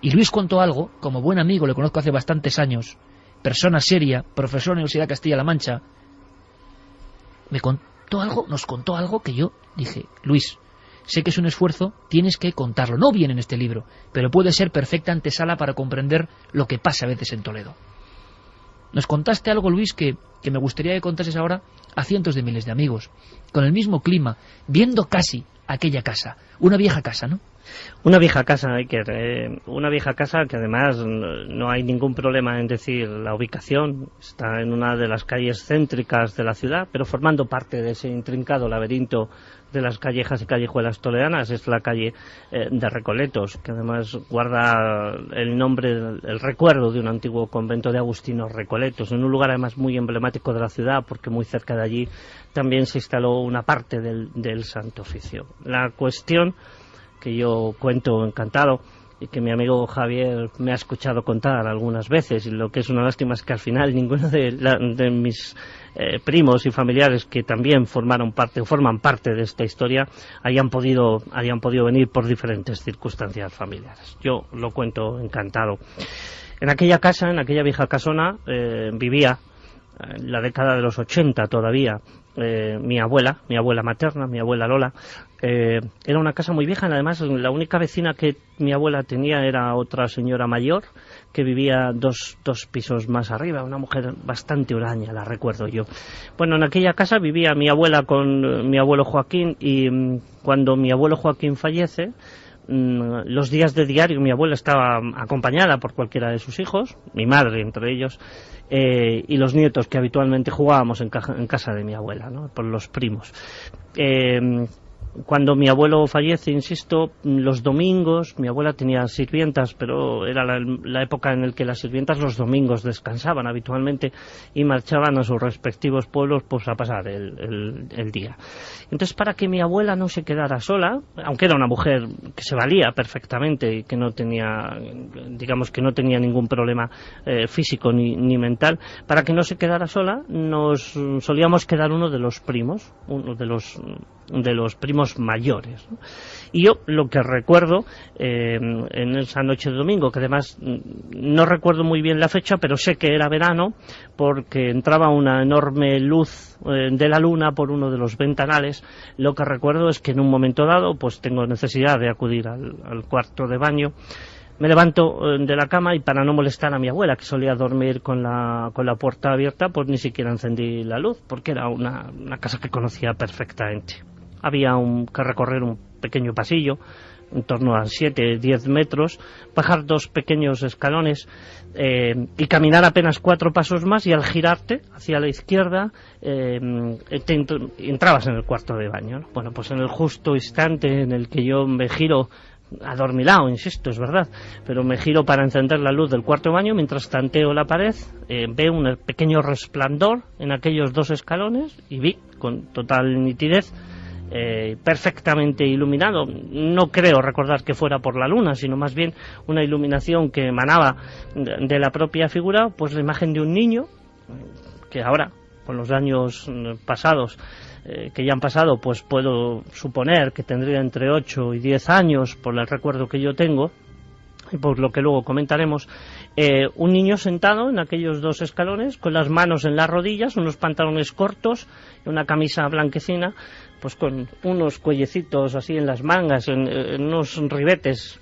Y Luis contó algo, como buen amigo, le conozco hace bastantes años, persona seria, profesor en la Universidad de Castilla-La Mancha, nos contó algo que yo dije, Luis, sé que es un esfuerzo, tienes que contarlo. No viene en este libro, pero puede ser perfecta antesala para comprender lo que pasa a veces en Toledo. Nos contaste algo, Luis, que me gustaría que contases ahora a cientos de miles de amigos, con el mismo clima, viendo casi aquella casa, una vieja casa, ¿no? Una vieja casa, Iker, una vieja casa que además no hay ningún problema en decir la ubicación, está en una de las calles céntricas de la ciudad, pero formando parte de ese intrincado laberinto de las callejas y callejuelas toledanas. Es la calle de Recoletos, que además guarda el nombre, el recuerdo de un antiguo convento de agustinos recoletos, en un lugar además muy emblemático de la ciudad, porque muy cerca de allí también se instaló una parte del Santo Oficio. La cuestión que yo cuento encantado y que mi amigo Javier me ha escuchado contar algunas veces, y lo que es una lástima es que al final ninguno de mis primos y familiares que también forman parte de esta historia hayan podido venir por diferentes circunstancias familiares. Yo lo cuento encantado. En aquella casa, en aquella vieja casona, vivía en la década de los 80 todavía mi abuela materna, mi abuela Lola. Era una casa muy vieja, y además la única vecina que mi abuela tenía era otra señora mayor que vivía dos pisos más arriba, una mujer bastante huraña, la recuerdo yo. Bueno, en aquella casa vivía mi abuela con mi abuelo Joaquín, y cuando mi abuelo Joaquín fallece, los días de diario mi abuela estaba acompañada por cualquiera de sus hijos, mi madre entre ellos, y los nietos que habitualmente jugábamos en casa de mi abuela, ¿no?, por los primos. Cuando mi abuelo fallece, insisto, los domingos, mi abuela tenía sirvientas, pero era la época en la que las sirvientas los domingos descansaban habitualmente y marchaban a sus respectivos pueblos pues a pasar el día. Entonces, para que mi abuela no se quedara sola, aunque era una mujer que se valía perfectamente y que no tenía, digamos que no tenía ningún problema físico ni mental, para que no se quedara sola, nos solíamos quedar uno de los primos mayores, ¿no? Y yo lo que recuerdo en esa noche de domingo, que además no recuerdo muy bien la fecha, pero sé que era verano porque entraba una enorme luz de la luna por uno de los ventanales. Lo que recuerdo es que en un momento dado pues tengo necesidad de acudir al cuarto de baño. Me levanto de la cama y, para no molestar a mi abuela, que solía dormir con la puerta abierta, pues ni siquiera encendí la luz, porque era una casa que conocía perfectamente. Había que recorrer un pequeño pasillo, en torno a 7-10 metros, bajar 2 pequeños escalones y caminar apenas 4 pasos más, y al girarte hacia la izquierda entrabas en el cuarto de baño, ¿no? Bueno, pues en el justo instante en el que yo me giro, adormilado, insisto, es verdad, pero me giro para encender la luz del cuarto de baño, mientras tanteo la pared, veo un pequeño resplandor en aquellos 2 escalones y vi con total nitidez, perfectamente iluminado. No creo recordar que fuera por la luna, sino más bien una iluminación que emanaba de la propia figura, pues la imagen de un niño que ahora, con los años pasados, que ya han pasado, pues puedo suponer que tendría entre 8 y 10 años por el recuerdo que yo tengo, y por lo que luego comentaremos, un niño sentado en aquellos 2 escalones, con las manos en las rodillas, unos pantalones cortos, una camisa blanquecina, pues con unos cuellecitos así en las mangas, en unos ribetes,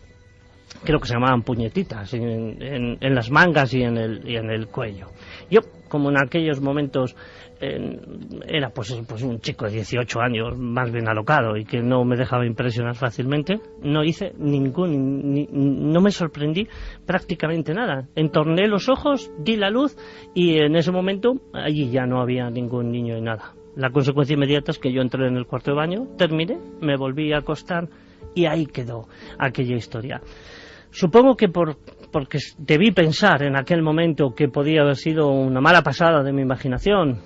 creo que se llamaban puñetitas, en las mangas y en el cuello. Yo, como en aquellos momentos era pues un chico de 18 años, más bien alocado, y que no me dejaba impresionar fácilmente, no hice no me sorprendí prácticamente nada. Entorné los ojos, di la luz, y en ese momento allí ya no había ningún niño y nada. La consecuencia inmediata es que yo entré en el cuarto de baño, terminé, me volví a acostar, y ahí quedó aquella historia. Supongo que porque debí pensar en aquel momento que podía haber sido una mala pasada de mi imaginación,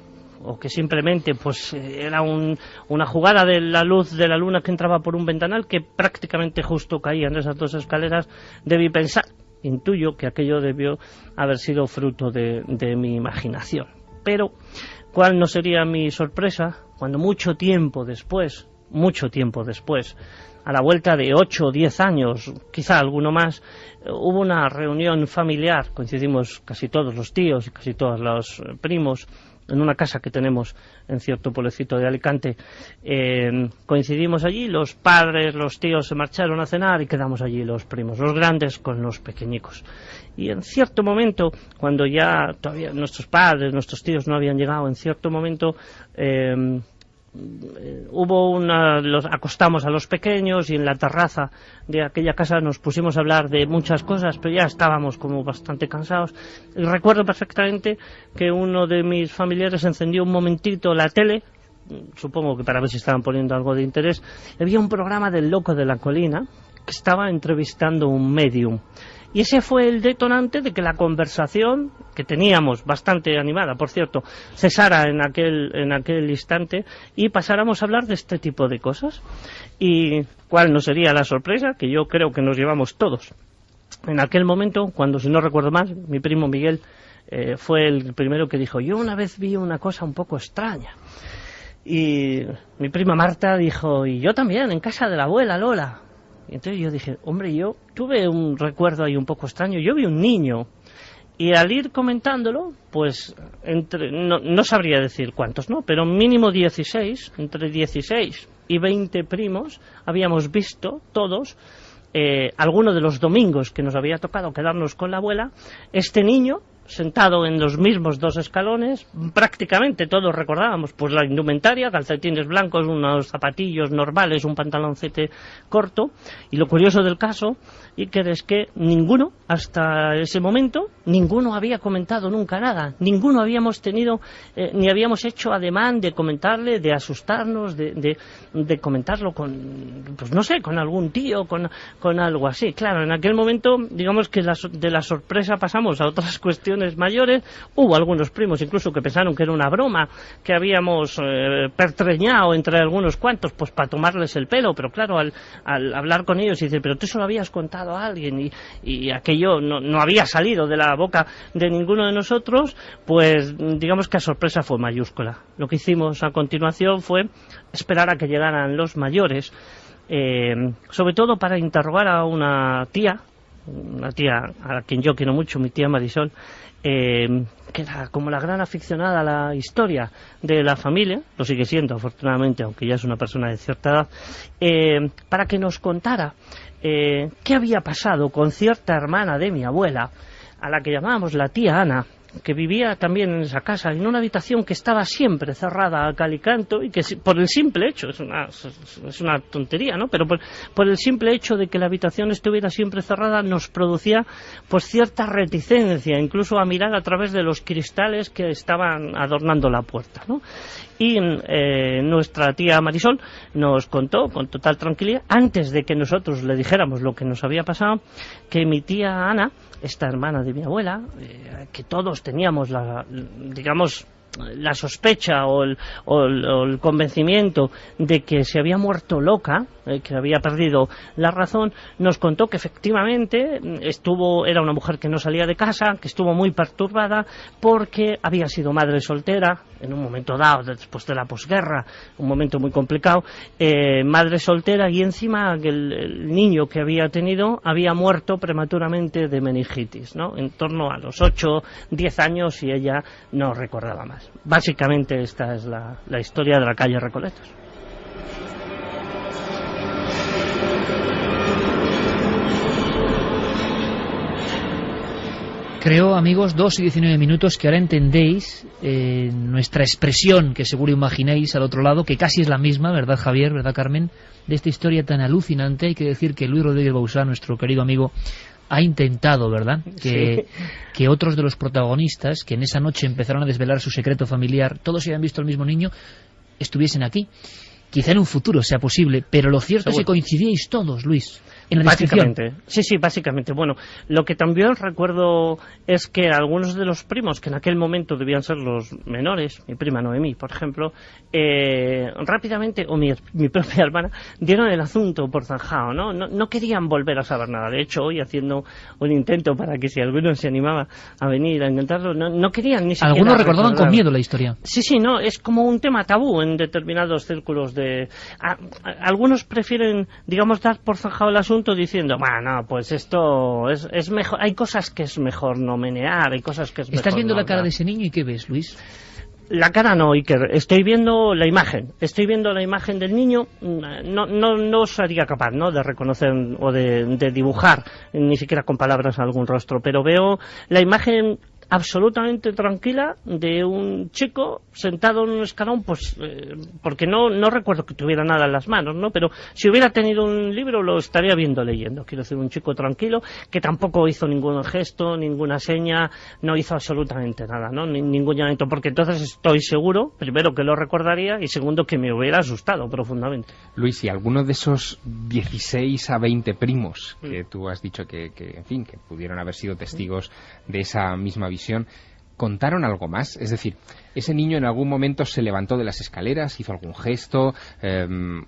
o que simplemente pues era una jugada de la luz de la luna que entraba por un ventanal que prácticamente justo caía en esas 2 escaleras, debí pensar, intuyo que aquello debió haber sido fruto de mi imaginación. Pero ¿cuál no sería mi sorpresa cuando mucho tiempo después, a la vuelta de 8 o 10 años, quizá alguno más, hubo una reunión familiar, coincidimos casi todos los tíos y casi todos los primos, en una casa que tenemos en cierto pueblecito de Alicante. Coincidimos allí, los padres, los tíos se marcharon a cenar y quedamos allí los primos, los grandes con los pequeñicos. Y en cierto momento, cuando ya todavía nuestros padres, nuestros tíos no habían llegado, en cierto momento los acostamos a los pequeños y en la terraza de aquella casa nos pusimos a hablar de muchas cosas, pero ya estábamos como bastante cansados. Y recuerdo perfectamente que uno de mis familiares encendió un momentito la tele, supongo que para ver si estaban poniendo algo de interés. Había un programa del Loco de la Colina que estaba entrevistando un medium. Y ese fue el detonante de que la conversación, que teníamos bastante animada, por cierto, cesara en aquel instante y pasáramos a hablar de este tipo de cosas. ¿Y cuál no sería la sorpresa? Que yo creo que nos llevamos todos. En aquel momento, cuando, si no recuerdo mal, mi primo Miguel fue el primero que dijo: yo una vez vi una cosa un poco extraña. Y mi prima Marta dijo: y yo también, en casa de la abuela Lola. Y entonces yo dije: hombre, yo tuve un recuerdo ahí un poco extraño, yo vi un niño. Y al ir comentándolo, pues no sabría decir cuántos, ¿no? Pero mínimo 16, entre 16 y 20 primos, habíamos visto todos, algunos de los domingos que nos había tocado quedarnos con la abuela, este niño sentado en los mismos 2 escalones. Prácticamente todos recordábamos pues la indumentaria, calcetines blancos, unos zapatillos normales, un pantaloncete corto. Y lo curioso del caso, Iker, es que ninguno, hasta ese momento, ninguno había comentado nunca nada, ninguno habíamos tenido ni habíamos hecho ademán de comentarle, de asustarnos, de comentarlo con, pues no sé, con algún tío, con algo así. Claro, en aquel momento, digamos que de la sorpresa pasamos a otras cuestiones mayores. Hubo algunos primos incluso que pensaron que era una broma, que habíamos pertreñado entre algunos cuantos pues para tomarles el pelo, pero claro, al hablar con ellos y decir: pero tú se lo habías contado a alguien, y aquello no había salido de la boca de ninguno de nosotros, pues digamos que la sorpresa fue mayúscula. Lo que hicimos a continuación fue esperar a que llegaran los mayores, sobre todo para interrogar a una tía a quien yo quiero mucho, mi tía Marisol, que era como la gran aficionada a la historia de la familia, lo sigue siendo afortunadamente, aunque ya es una persona de cierta edad, para que nos contara qué había pasado con cierta hermana de mi abuela, a la que llamábamos la tía Ana, que vivía también en esa casa, en una habitación que estaba siempre cerrada a cal y canto, y que por el simple hecho, es una tontería, ¿no?, pero por el simple hecho de que la habitación estuviera siempre cerrada nos producía pues cierta reticencia, incluso a mirar a través de los cristales que estaban adornando la puerta, ¿no? Y nuestra tía Marisol nos contó con total tranquilidad, antes de que nosotros le dijéramos lo que nos había pasado, que mi tía Ana, esta hermana de mi abuela, que todos teníamos digamos la sospecha o el convencimiento de que se había muerto loca, que había perdido la razón, nos contó que efectivamente era una mujer que no salía de casa, que estuvo muy perturbada porque había sido madre soltera en un momento dado, después de la posguerra, un momento muy complicado, madre soltera, y encima el niño que había tenido había muerto prematuramente de meningitis, ¿no? En torno a los 8, 10 años, y ella no recordaba más. Básicamente esta es la historia de la calle Recoletos. Creo, amigos, 2 y 19 minutos, que ahora entendéis nuestra expresión, que seguro imagináis al otro lado, que casi es la misma, ¿verdad, Javier? ¿Verdad, Carmen? De esta historia tan alucinante. Hay que decir que Luis Rodríguez Bauzá, nuestro querido amigo, ha intentado, ¿verdad?, que otros de los protagonistas, que en esa noche empezaron a desvelar su secreto familiar, todos habían visto al mismo niño, estuviesen aquí. Quizá en un futuro sea posible, pero lo cierto es que coincidíais todos, Luis, en la descripción. Básicamente, sí, básicamente. Bueno, lo que también recuerdo es que algunos de los primos, que en aquel momento debían ser los menores, mi prima Noemí, por ejemplo, rápidamente, o mi propia hermana, dieron el asunto por zanjado, ¿no? No querían volver a saber nada. De hecho, hoy, haciendo un intento para que si alguno se animaba a venir a intentarlo, no querían ni siquiera... Algunos recordaban con miedo la historia. Sí, no, es como un tema tabú en determinados círculos algunos prefieren, digamos, dar por zanjado el asunto diciendo, bueno, pues esto es mejor, hay cosas que es mejor no menear, hay cosas que es mejor. ¿Estás viendo no la cara hablar. de ese niño y qué ves, Luis? La cara no, Iker, estoy viendo la imagen del niño. No sería capaz, ¿no?, de reconocer o de dibujar ni siquiera con palabras algún rostro, pero veo la imagen absolutamente tranquila de un chico sentado en un escalón, pues porque no recuerdo que tuviera nada en las manos, ¿no? Pero si hubiera tenido un libro lo estaría leyendo. Quiero decir, un chico tranquilo que tampoco hizo ningún gesto, ninguna seña, no hizo absolutamente nada, ¿no? Ningún llamamiento, porque entonces estoy seguro, primero, que lo recordaría, y segundo, que me hubiera asustado profundamente. Luis, ¿y alguno de esos 16 a 20 primos que tú has dicho que en fin, que pudieron haber sido testigos de esa misma visión, contaron algo más? Es decir, ¿ese niño en algún momento se levantó de las escaleras, hizo algún gesto,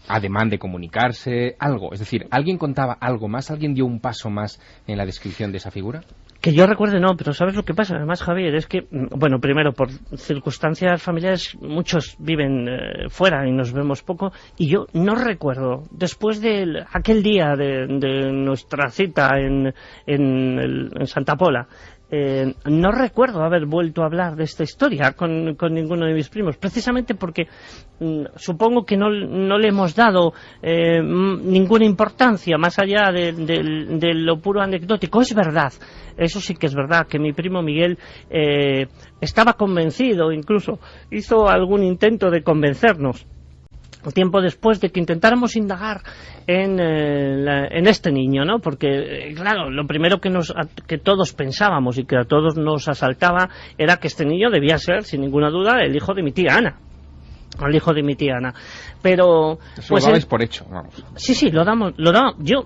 ademán de comunicarse, algo? Es decir, ¿alguien contaba algo más? ¿Alguien dio un paso más en la descripción de esa figura? Que yo recuerde no, pero ¿sabes lo que pasa? Además, Javier, es que, bueno, primero, por circunstancias familiares, muchos viven fuera y nos vemos poco, y yo no recuerdo, después de aquel día de nuestra cita en Santa Pola, no recuerdo haber vuelto a hablar de esta historia con ninguno de mis primos, precisamente porque supongo que no le hemos dado ninguna importancia más allá de lo puro anecdótico. Es verdad, eso sí que es verdad, que mi primo Miguel estaba convencido, incluso hizo algún intento de convencernos tiempo después de que intentáramos indagar en este niño, ¿no? Porque, claro, lo primero que todos pensábamos y que a todos nos asaltaba era que este niño debía ser, sin ninguna duda, el hijo de mi tía Ana. El hijo de mi tía Ana. Pero... Eso pues lo dabais por hecho, vamos. Sí, lo damos. Yo,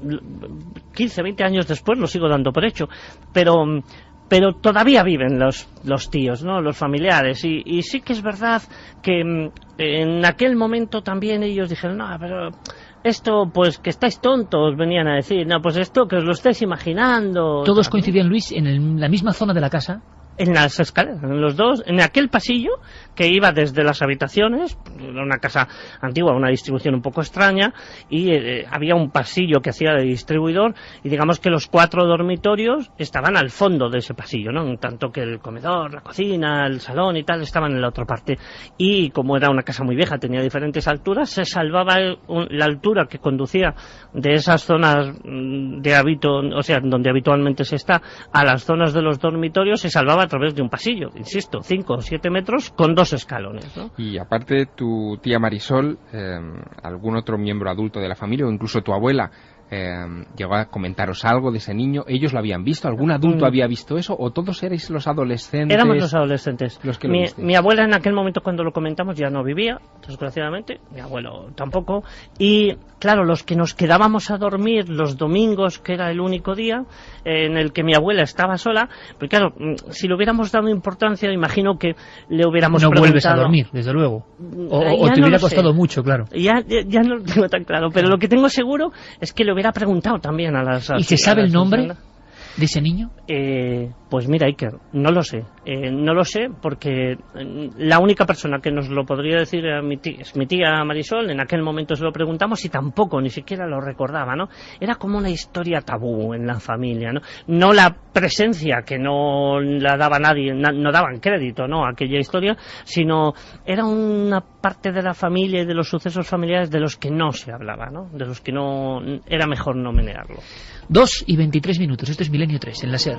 15, 20 años después, lo sigo dando por hecho. Pero todavía viven los tíos, ¿no?, los familiares, y sí que es verdad que en aquel momento también ellos dijeron, no, pero esto, pues, que estáis tontos, venían a decir, no, pues esto, que os lo estáis imaginando. ¿Todos coincidían, Luis, en la misma zona de la casa? En las escaleras, en los dos, en aquel pasillo que iba desde las habitaciones, era una casa antigua, una distribución un poco extraña, y había un pasillo que hacía de distribuidor, y digamos que los 4 dormitorios estaban al fondo de ese pasillo, ¿no? En tanto que el comedor, la cocina, el salón y tal estaban en la otra parte, y como era una casa muy vieja, tenía diferentes alturas, se salvaba la altura que conducía de esas zonas de o sea, donde habitualmente se está, a las zonas de los dormitorios, se salvaba a través de un pasillo, insisto, 5 o 7 metros con 2 escalones, ¿no? Y aparte, tu tía Marisol, algún otro miembro adulto de la familia, o incluso tu abuela, llegó a comentaros algo de ese niño? ¿Ellos lo habían visto? ¿Algún adulto había visto eso? ¿O todos erais los adolescentes? Éramos los adolescentes. Los que mi abuela en aquel momento, cuando lo comentamos, ya no vivía, desgraciadamente. Mi abuelo tampoco. Y claro, los que nos quedábamos a dormir los domingos, que era el único día en el que mi abuela estaba sola, pues claro, si le hubiéramos dado importancia, imagino que le hubiéramos preguntado... No vuelves a dormir, desde luego. O te hubiera costado mucho, claro. Ya no lo tengo tan claro, pero lo que tengo seguro es que le hubiera preguntado también a las... ¿Y se sabe el nombre de ese niño? Pues mira, Iker, no lo sé. No lo sé porque la única persona que nos lo podría decir es mi tía Marisol. En aquel momento se lo preguntamos y tampoco, ni siquiera lo recordaba, ¿no? Era como una historia tabú en la familia, ¿no? No la presencia, que no la daba nadie, no daban crédito, ¿no?, a aquella historia, sino era una parte de la familia y de los sucesos familiares de los que no se hablaba, ¿no? De los que no era mejor no menearlo. 2:23. Esto es Milenio 3 en la SER.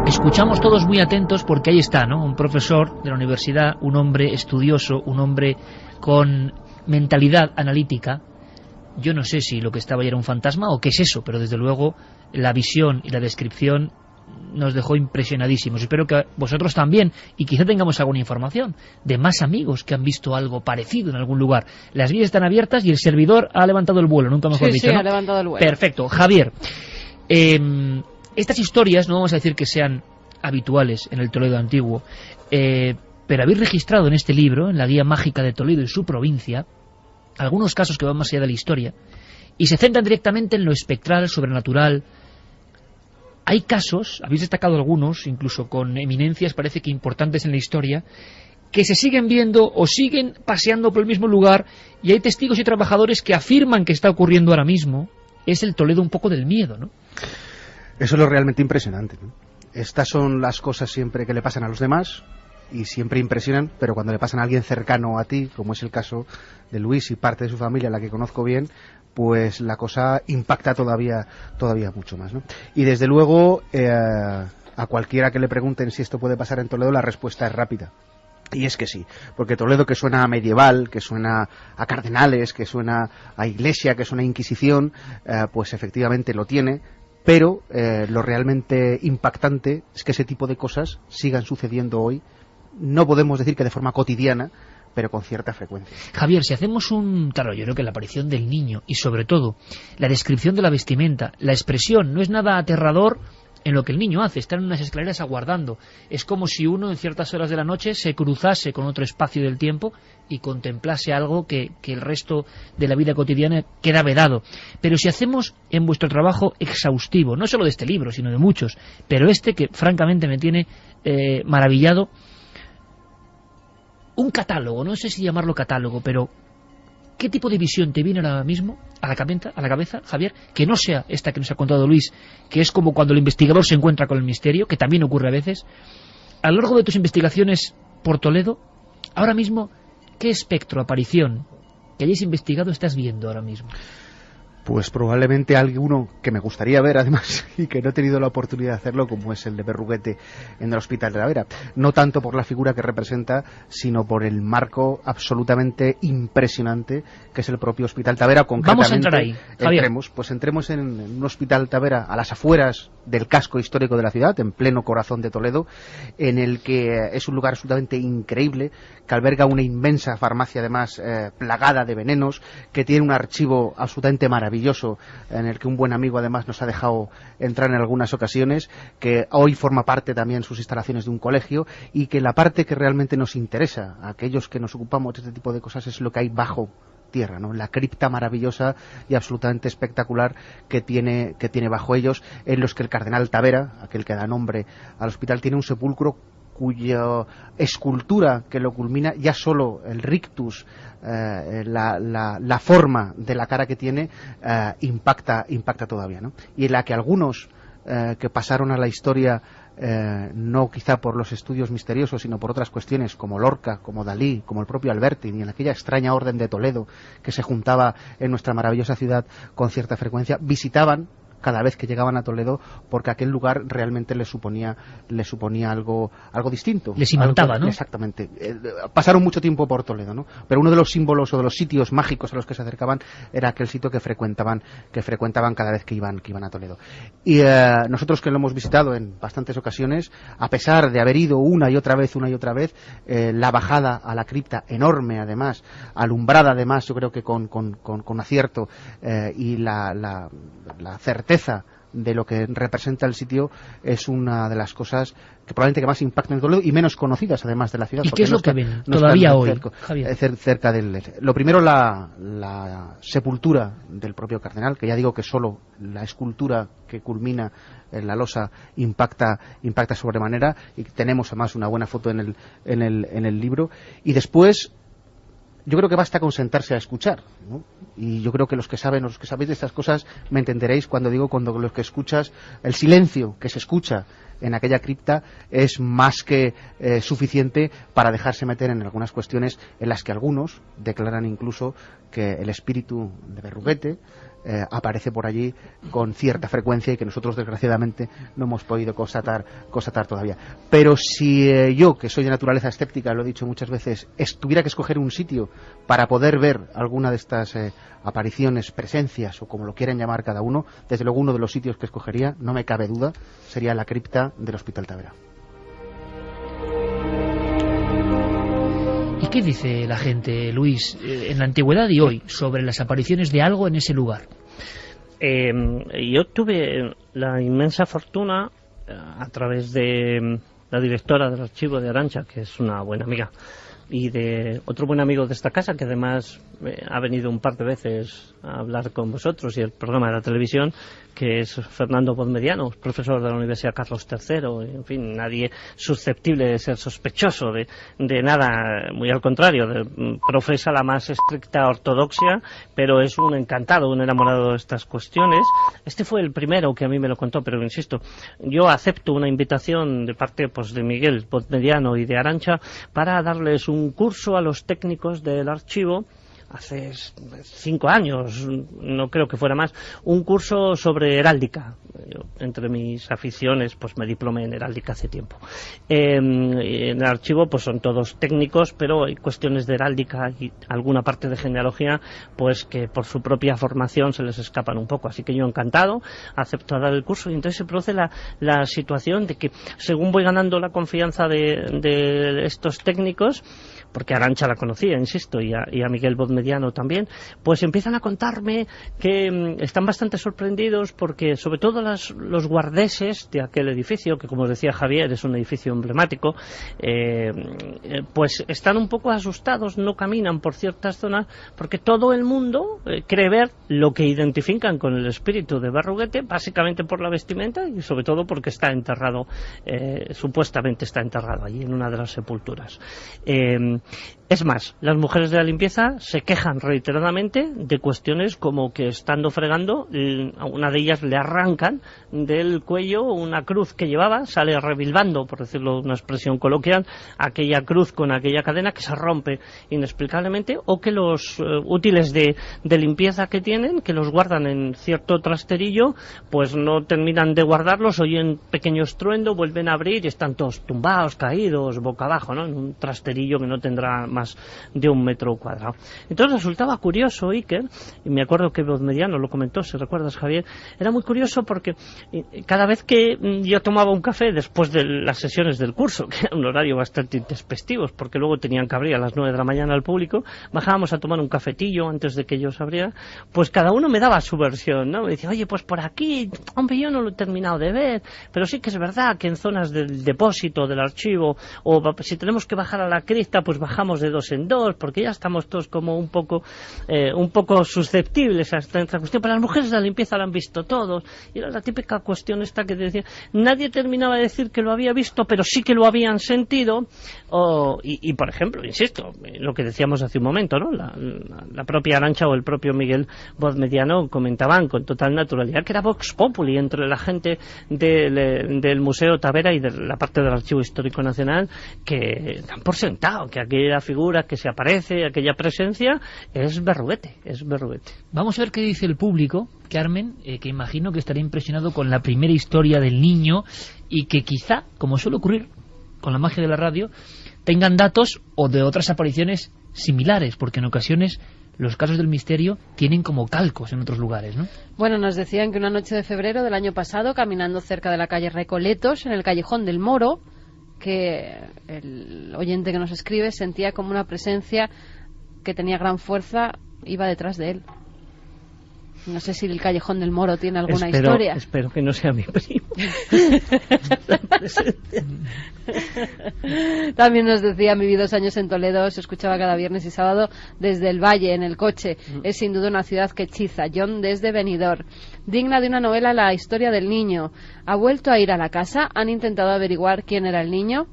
Escuchamos todos muy atentos porque ahí está, ¿no? Un profesor de la universidad, un hombre estudioso, un hombre con mentalidad analítica. Yo no sé si lo que estaba ahí era un fantasma o qué es eso, pero desde luego la visión y la descripción nos dejó impresionadísimos. Espero que vosotros también, y quizá tengamos alguna información de más amigos que han visto algo parecido en algún lugar. Las vías están abiertas y el servidor ha levantado el vuelo, nunca mejor dicho, sí, ¿no? Ha levantado el vuelo. Perfecto. Javier, estas historias no vamos a decir que sean habituales en el Toledo antiguo, pero habéis registrado en este libro, en la Guía Mágica de Toledo y su provincia, algunos casos que van más allá de la historia y se centran directamente en lo espectral, sobrenatural. Hay casos, habéis destacado algunos, incluso con eminencias, parece que importantes en la historia, que se siguen viendo o siguen paseando por el mismo lugar, y hay testigos y trabajadores que afirman que está ocurriendo ahora mismo. Es el Toledo un poco del miedo, ¿no? Eso es lo realmente impresionante, ¿no? Estas son las cosas siempre que le pasan a los demás y siempre impresionan, pero cuando le pasan a alguien cercano a ti, como es el caso de Luis y parte de su familia, la que conozco bien, pues la cosa impacta todavía mucho más, ¿no? Y desde luego, a cualquiera que le pregunten si esto puede pasar en Toledo, la respuesta es rápida. Y es que sí, porque Toledo, que suena a medieval, que suena a cardenales, que suena a iglesia, que suena a Inquisición, pues efectivamente lo tiene, pero lo realmente impactante es que ese tipo de cosas sigan sucediendo hoy. No podemos decir que de forma cotidiana, pero con cierta frecuencia. Javier, si hacemos claro, yo creo que la aparición del niño y sobre todo la descripción de la vestimenta, la expresión, no es nada aterrador en lo que el niño hace, está en unas escaleras aguardando. Es como si uno en ciertas horas de la noche se cruzase con otro espacio del tiempo y contemplase algo que el resto de la vida cotidiana queda vedado. Pero si hacemos en vuestro trabajo exhaustivo, no solo de este libro, sino de muchos, pero que francamente me tiene maravillado, un catálogo, no sé si llamarlo catálogo, pero ¿qué tipo de visión te viene ahora mismo a la cabeza, Javier, que no sea esta que nos ha contado Luis, que es como cuando el investigador se encuentra con el misterio, que también ocurre a veces? A lo largo de tus investigaciones por Toledo, ahora mismo, ¿qué espectro, aparición que hayáis investigado estás viendo ahora mismo? Pues probablemente alguno que me gustaría ver, además, y que no he tenido la oportunidad de hacerlo, como es el de Berruguete en el Hospital de Tavera. No tanto por la figura que representa, sino por el marco absolutamente impresionante que es el propio Hospital Tavera. Concretamente, vamos a entrar ahí, Javier. Entremos en un Hospital Tavera a las afueras del casco histórico de la ciudad, en pleno corazón de Toledo, en el que es un lugar absolutamente increíble, que alberga una inmensa farmacia, además plagada de venenos, que tiene un archivo absolutamente maravilloso, en el que un buen amigo además nos ha dejado entrar en algunas ocasiones, que hoy forma parte también sus instalaciones de un colegio, y que la parte que realmente nos interesa a aquellos que nos ocupamos de este tipo de cosas es lo que hay bajo tierra, ¿no? La cripta maravillosa y absolutamente espectacular que tiene bajo ellos, en los que el cardenal Tavera, aquel que da nombre al hospital, tiene un sepulcro cuya escultura que lo culmina, ya solo el rictus, la forma de la cara que tiene, impacta todavía, ¿no? Y en la que algunos que pasaron a la historia, no quizá por los estudios misteriosos, sino por otras cuestiones, como Lorca, como Dalí, como el propio Alberti, y en aquella extraña orden de Toledo que se juntaba en nuestra maravillosa ciudad con cierta frecuencia, visitaban cada vez que llegaban a Toledo, porque aquel lugar realmente les suponía algo distinto. Les imantaba, ¿no? Exactamente. Pasaron mucho tiempo por Toledo, ¿no? Pero uno de los símbolos o de los sitios mágicos a los que se acercaban era aquel sitio que frecuentaban cada vez que iban a Toledo. Y nosotros, que lo hemos visitado en bastantes ocasiones, a pesar de haber ido una y otra vez, la bajada a la cripta, enorme además, alumbrada además, yo creo que con acierto, y la certeza de lo que representa el sitio, es una de las cosas que probablemente que más impactan en Toledo y menos conocidas además de la ciudad. ¿Y qué es lo que ven todavía hoy, Javier? Cerca del... Lo primero, la sepultura del propio cardenal, que ya digo que solo la escultura que culmina en la losa impacta sobremanera, y tenemos además una buena foto en el libro. Y después, yo creo que basta con sentarse a escuchar, ¿no? Y yo creo que los que sabéis de estas cosas me entenderéis cuando los que escuchas, el silencio que se escucha en aquella cripta es más que suficiente para dejarse meter en algunas cuestiones en las que algunos declaran incluso que el espíritu de Berruguete aparece por allí con cierta frecuencia y que nosotros desgraciadamente no hemos podido constatar todavía. Pero si yo, que soy de naturaleza escéptica, lo he dicho muchas veces, tuviera que escoger un sitio para poder ver alguna de estas apariciones, presencias o como lo quieran llamar cada uno, desde luego uno de los sitios que escogería, no me cabe duda, sería la cripta del Hospital Tavera. ¿Y qué dice la gente, Luis, en la antigüedad y hoy, sobre las apariciones de algo en ese lugar? Yo tuve la inmensa fortuna, a través de la directora del archivo de Arantxa, que es una buena amiga, y de otro buen amigo de esta casa, que además ha venido un par de veces a hablar con vosotros y el programa de la televisión, que es Fernando Bodmediano, profesor de la Universidad Carlos III, en fin, nadie susceptible de ser sospechoso de nada, muy al contrario, profesa la más estricta ortodoxia, pero es un encantado, un enamorado de estas cuestiones. Este fue el primero que a mí me lo contó, pero insisto, yo acepto una invitación de parte de Miguel Bodmediano y de Arantxa para darles un curso a los técnicos del archivo, hace 5 años, no creo que fuera más, un curso sobre heráldica. Yo, entre mis aficiones, me diplomé en heráldica hace tiempo. En el archivo son todos técnicos, pero hay cuestiones de heráldica y alguna parte de genealogía que por su propia formación se les escapan un poco. Así que yo encantado, acepto dar el curso, y entonces se produce la situación de que, según voy ganando la confianza de estos técnicos, porque Arantxa la conocía, insisto, y a Miguel Bodmediano también, empiezan a contarme que están bastante sorprendidos porque, sobre todo los guardeses de aquel edificio, que como decía Javier es un edificio emblemático, están un poco asustados, no caminan por ciertas zonas, porque todo el mundo cree ver lo que identifican con el espíritu de Berruguete, básicamente por la vestimenta y sobre todo porque está enterrado, supuestamente está enterrado allí en una de las sepulturas. Es más, las mujeres de la limpieza se quejan reiteradamente de cuestiones como que, estando fregando, a una de ellas le arrancan del cuello una cruz que llevaba, sale rebilbando, por decirlo una expresión coloquial, aquella cruz con aquella cadena que se rompe inexplicablemente, o que los útiles de limpieza que tienen, que los guardan en cierto trasterillo, no terminan de guardarlos, oyen pequeño estruendo, vuelven a abrir y están todos tumbados, caídos, boca abajo, ¿no?, en un trasterillo que no tendrá más de 1 metro cuadrado. Entonces resultaba curioso, Iker, y me acuerdo que Bodmediano lo comentó, si recuerdas, Javier, era muy curioso porque cada vez que yo tomaba un café después de las sesiones del curso, que era un horario bastante intempestivo, porque luego tenían que abrir a las 9 de la mañana al público, bajábamos a tomar un cafetillo antes de que ellos abrieran, cada uno me daba su versión, ¿no? Me decía, oye, por aquí, hombre, yo no lo he terminado de ver, pero sí que es verdad que en zonas del depósito del archivo, o si tenemos que bajar a la cripta, bajamos de 2 en 2, porque ya estamos todos como un poco susceptibles a esta cuestión. Pero las mujeres de la limpieza lo han visto todos, y era la típica cuestión esta que decía, nadie terminaba de decir que lo había visto, pero sí que lo habían sentido, y por ejemplo, insisto, lo que decíamos hace un momento, ¿no?, la propia Arantxa o el propio Miguel Bodmediano comentaban con total naturalidad que era Vox Populi entre la gente del Museo Tavera y de la parte del Archivo Histórico Nacional, que dan por sentado que aquella figura que se aparece, aquella presencia, es berruguete, Vamos a ver qué dice el público, Carmen, que imagino que estaría impresionado con la primera historia del niño y que quizá, como suele ocurrir con la magia de la radio, tengan datos o de otras apariciones similares, porque en ocasiones los casos del misterio tienen como calcos en otros lugares, ¿no? Bueno, nos decían que una noche de febrero del año pasado, caminando cerca de la calle Recoletos, en el callejón del Moro, que el oyente que nos escribe sentía como una presencia que tenía gran fuerza, iba detrás de él. No sé si el callejón del Moro tiene alguna historia. Espero que no sea mi primo. También nos decía, viví 2 años en Toledo, se escuchaba cada viernes y sábado desde el valle, en el coche. Es sin duda una ciudad que hechiza. John desde Benidorm. Digna de una novela, la historia del niño. Ha vuelto a ir a la casa, han intentado averiguar quién era el niño.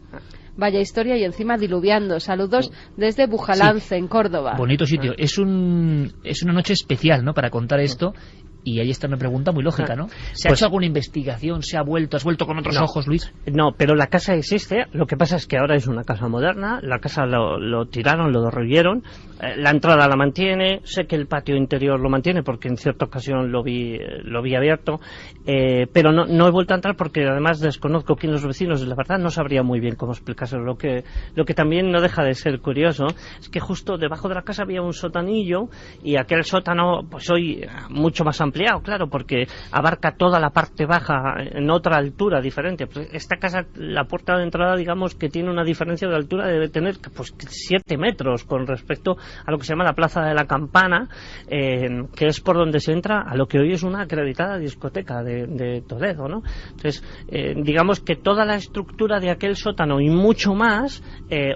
Vaya historia, y encima diluviando. Saludos desde Bujalance, en Córdoba. Bonito sitio. Es una noche especial, ¿no?, para contar esto. Y ahí está una pregunta muy lógica, ¿no? ¿Se ha hecho alguna investigación? ¿Has vuelto con otros ojos, Luis? No, pero la casa existe. Lo que pasa es que ahora es una casa moderna. La casa lo tiraron, lo derruyeron. La entrada la mantiene. Sé que el patio interior lo mantiene porque en cierta ocasión lo vi abierto. Pero no he vuelto a entrar porque además desconozco quién los vecinos. La verdad no sabría muy bien cómo explicárselo. Lo que también no deja de ser curioso es que justo debajo de la casa había un sotanillo, y aquel sótano pues hoy mucho más amplio, claro, porque abarca toda la parte baja en otra altura diferente. Pues esta casa, la puerta de entrada, digamos que tiene una diferencia de altura, debe tener pues 7 metros con respecto a lo que se llama la Plaza de la Campana, que es por donde se entra a lo que hoy es una acreditada discoteca de Toledo, ¿no? Entonces, digamos que toda la estructura de aquel sótano y mucho más,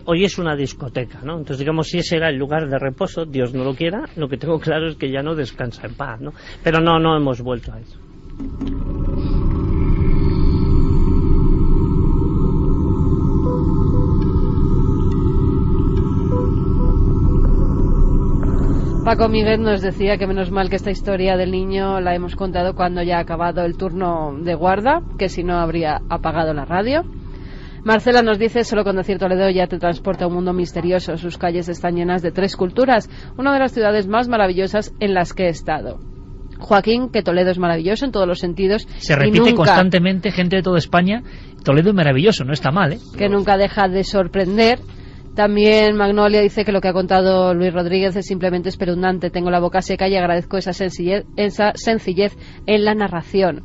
hoy es una discoteca, ¿no? Entonces, digamos, si ese era el lugar de reposo, Dios no lo quiera, lo que tengo claro es que ya no descansa en paz, ¿no? Pero no hemos vuelto a eso. Paco Miguel nos decía que menos mal que esta historia del niño la hemos contado cuando ya ha acabado el turno de guarda, que si no habría apagado la radio. Marcela nos dice, solo con decir Toledo ya te transporta a un mundo misterioso. Sus calles están llenas de 3 culturas, una de las ciudades más maravillosas en las que he estado. Joaquín, que Toledo es maravilloso en todos los sentidos. Se repite constantemente, gente de toda España, Toledo es maravilloso, no está mal, ¿eh? Que nunca deja de sorprender. También Magnolia dice que lo que ha contado Luis Rodríguez es simplemente espeluznante. Tengo la boca seca y agradezco esa sencillez en la narración.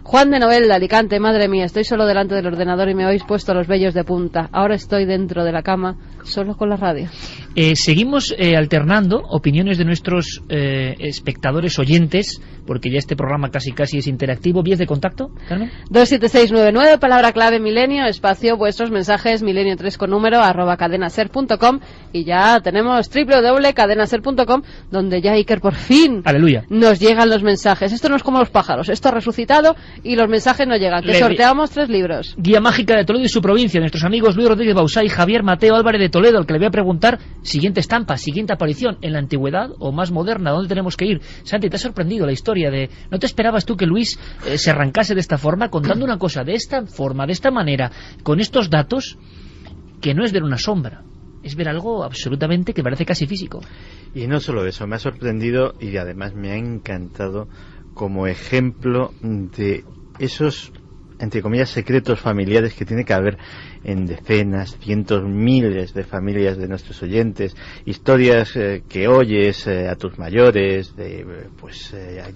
Juan de Noel de Alicante, madre mía, estoy solo delante del ordenador y me habéis puesto los vellos de punta. Ahora estoy dentro de la cama, solo con la radio. Seguimos alternando opiniones de nuestros espectadores, oyentes, porque ya este programa casi es interactivo. ¿Vías de contacto, Carmen? 27699, palabra clave milenio, espacio, vuestros mensajes, milenio3 con número, @cadenaser.com, y ya tenemos www.cadenaser.com, donde ya Iker por fin ¡aleluya! Nos llegan los mensajes. Esto no es como los pájaros, esto ha resucitado y los mensajes no llegan, que sorteamos 3 libros. Guía mágica de Toledo y su provincia, nuestros amigos Luis Rodríguez Bausá y Javier Mateo Álvarez de Toledo, al que le voy a preguntar, siguiente estampa, siguiente aparición, en la antigüedad o más moderna, ¿dónde tenemos que ir? Santi, ¿te ha sorprendido la historia de... ¿No te esperabas tú que Luis se arrancase de esta forma, contando una cosa de esta forma, de esta manera, con estos datos, que no es ver una sombra, es ver algo absolutamente que parece casi físico? Y no solo eso, me ha sorprendido y además me ha encantado como ejemplo de esos, entre comillas, secretos familiares que tiene que haber en decenas, cientos, miles de familias de nuestros oyentes, historias que oyes a tus mayores,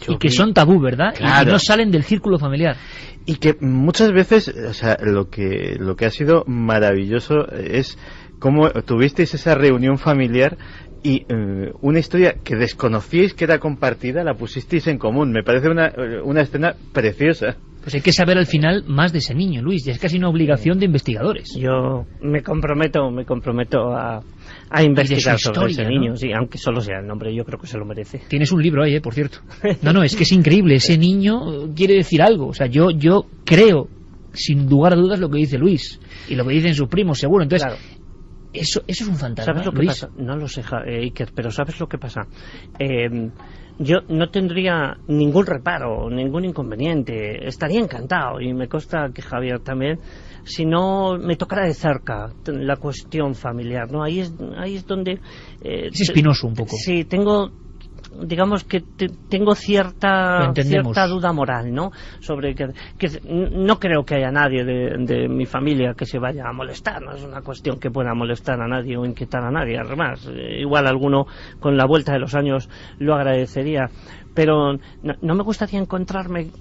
y que son tabú, ¿verdad? Claro. Y que no salen del círculo familiar. Y que muchas veces, o sea, lo que ha sido maravilloso es cómo tuvisteis esa reunión familiar y una historia que desconocíais que era compartida, la pusisteis en común. Me parece una escena preciosa. Pues hay que saber al final más de ese niño, Luis, y es casi una obligación de investigadores. Yo me comprometo a investigar sobre ese niño, ¿no? Sí, aunque solo sea el nombre, yo creo que se lo merece. Tienes un libro ahí, por cierto. No, es que es increíble, ese niño quiere decir algo. O sea, yo creo, sin lugar a dudas, lo que dice Luis, y lo que dicen sus primos, seguro. Entonces, claro, Eso es un fantasma. ¿Sabes lo que pasa? No lo sé, Iker, pero ¿sabes lo que pasa? Yo no tendría ningún reparo, ningún inconveniente. Estaría encantado, y me consta que Javier también, si no me tocara de cerca la cuestión familiar, ¿no? Ahí es donde... es espinoso un poco. Sí, digamos que tengo cierta duda moral, ¿no? Sobre que no creo que haya nadie de mi familia que se vaya a molestar, no es una cuestión que pueda molestar a nadie o inquietar a nadie, además, igual alguno con la vuelta de los años lo agradecería, pero no me gustaría encontrarme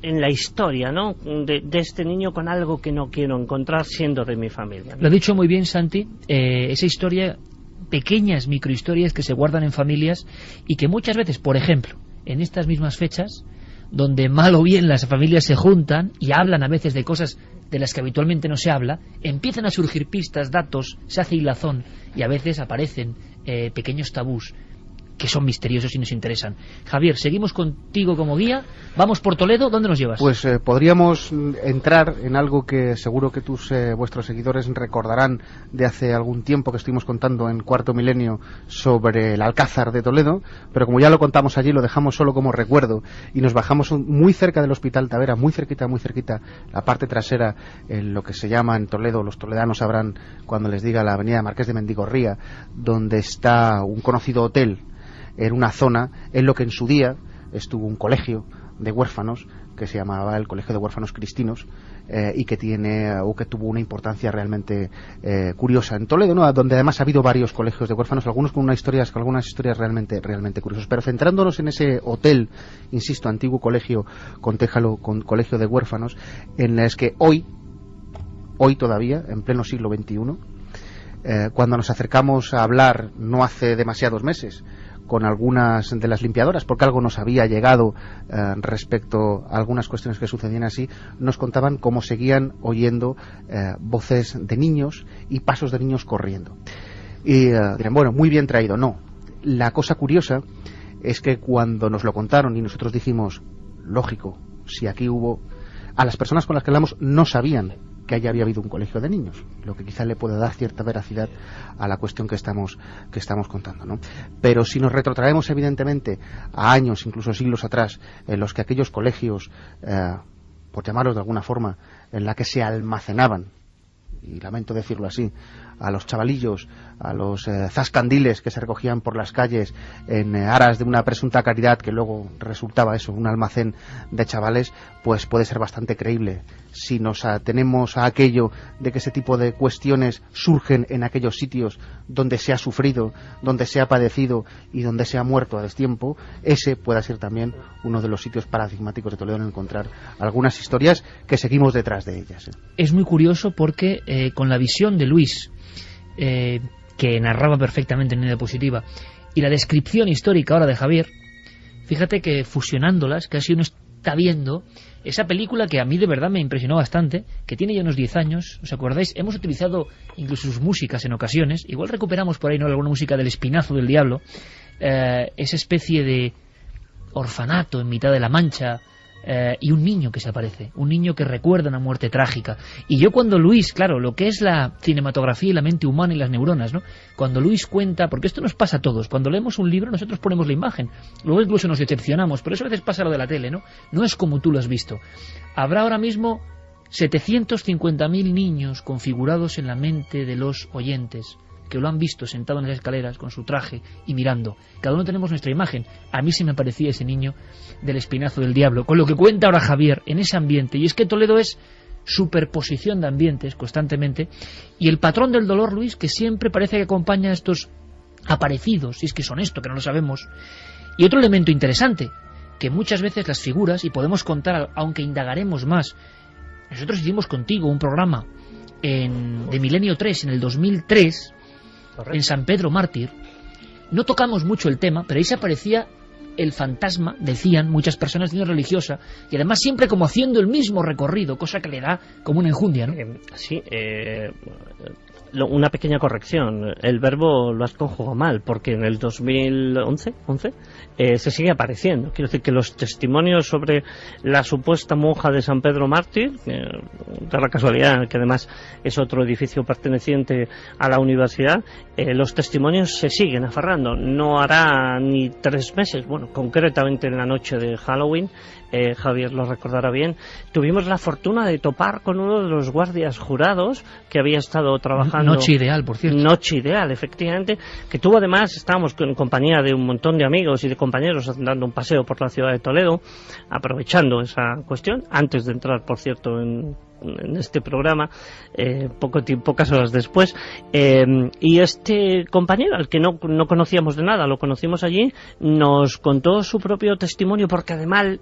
en la historia, ¿no?, de este niño con algo que no quiero encontrar siendo de mi familia, ¿no? Lo ha dicho muy bien, Santi, esa historia, pequeñas microhistorias que se guardan en familias y que muchas veces, por ejemplo, en estas mismas fechas, donde mal o bien las familias se juntan y hablan a veces de cosas de las que habitualmente no se habla, empiezan a surgir pistas, datos, se hace hilazón y a veces aparecen pequeños tabús que son misteriosos y nos interesan. Javier, seguimos contigo como guía. Vamos por Toledo, ¿dónde nos llevas? Pues podríamos entrar en algo que seguro que vuestros seguidores recordarán de hace algún tiempo, que estuvimos contando en Cuarto Milenio sobre el Alcázar de Toledo, pero como ya lo contamos allí, lo dejamos solo como recuerdo y nos bajamos muy cerca del Hospital Tavera, muy cerquita, la parte trasera, en lo que se llama en Toledo, los toledanos sabrán cuando les diga, la avenida Marqués de Mendigorría, donde está un conocido hotel, en una zona en lo que en su día estuvo un colegio de huérfanos que se llamaba el Colegio de Huérfanos Cristinos, y que tuvo una importancia realmente curiosa en Toledo, ¿no?, donde además ha habido varios colegios de huérfanos, algunos con algunas historias realmente curiosas. Pero centrándonos en ese hotel, insisto, antiguo colegio con téjalo, con colegio de huérfanos, en el que hoy todavía, en pleno siglo XXI, cuando nos acercamos a hablar, no hace demasiados meses, con algunas de las limpiadoras, porque algo nos había llegado respecto a algunas cuestiones que sucedían así, nos contaban cómo seguían oyendo voces de niños y pasos de niños corriendo. Y dirán, bueno, muy bien traído. No, la cosa curiosa es que cuando nos lo contaron y nosotros dijimos, lógico, si aquí hubo... A las personas con las que hablamos no sabían que haya había habido un colegio de niños, lo que quizá le pueda dar cierta veracidad a la cuestión que estamos contando, ¿no? Pero si nos retrotraemos evidentemente a años, incluso siglos atrás, en los que aquellos colegios, por llamarlos de alguna forma, en la que se almacenaban, y lamento decirlo así, a los chavalillos, a los zascandiles que se recogían por las calles en aras de una presunta caridad que luego resultaba eso, un almacén de chavales, pues puede ser bastante creíble. Si nos atenemos a aquello de que ese tipo de cuestiones surgen en aquellos sitios donde se ha sufrido, donde se ha padecido y donde se ha muerto a destiempo, ese puede ser también uno de los sitios paradigmáticos de Toledo en encontrar algunas historias que seguimos detrás de ellas. Es muy curioso porque con la visión de Luis, que narraba perfectamente en diapositiva, y la descripción histórica ahora de Javier, fíjate que fusionándolas, casi uno está viendo esa película que a mí de verdad me impresionó bastante, que tiene ya unos 10 años, ¿os acordáis? Hemos utilizado incluso sus músicas en ocasiones, igual recuperamos por ahí, ¿no?, alguna música del Espinazo del Diablo, esa especie de orfanato en mitad de la Mancha, y un niño que se aparece, un niño que recuerda una muerte trágica. Y yo cuando Luis, claro, lo que es la cinematografía y la mente humana y las neuronas, ¿no?, cuando Luis cuenta, porque esto nos pasa a todos, cuando leemos un libro nosotros ponemos la imagen, luego incluso nos decepcionamos, pero eso a veces pasa lo de la tele, ¿no? No es como tú lo has visto. Habrá ahora mismo 750.000 niños configurados en la mente de los oyentes, que lo han visto sentado en las escaleras con su traje y mirando. Cada uno tenemos nuestra imagen. A mí se me parecía ese niño del Espinazo del Diablo, con lo que cuenta ahora Javier en ese ambiente. Y es que Toledo es superposición de ambientes constantemente, y el patrón del dolor, Luis, que siempre parece que acompaña a estos aparecidos, si es que son esto, que no lo sabemos. Y otro elemento interesante, que muchas veces las figuras, y podemos contar, aunque indagaremos más, nosotros hicimos contigo un programa de Milenio 3 en el 2003, en San Pedro Mártir. No tocamos mucho el tema, pero ahí se aparecía el fantasma, decían muchas personas de una religiosa, y además siempre como haciendo el mismo recorrido, cosa que le da como una enjundia, ¿no? Sí, una pequeña corrección. El verbo lo has conjugado mal, porque en el 2011 se sigue apareciendo. Quiero decir que los testimonios sobre la supuesta monja de San Pedro Mártir, da la casualidad que además es otro edificio perteneciente a la universidad, los testimonios se siguen aferrando. No hará ni 3 meses, bueno, concretamente en la noche de Halloween, Javier lo recordará bien, tuvimos la fortuna de topar con uno de los guardias jurados que había estado trabajando. Noche ideal, por cierto. Noche ideal, efectivamente, que tuvo además, estábamos en compañía de un montón de amigos y de compañeros dando un paseo por la ciudad de Toledo, aprovechando esa cuestión, antes de entrar, por cierto, en este programa, pocas horas después, y este compañero, al que no conocíamos de nada, lo conocimos allí, nos contó su propio testimonio, porque además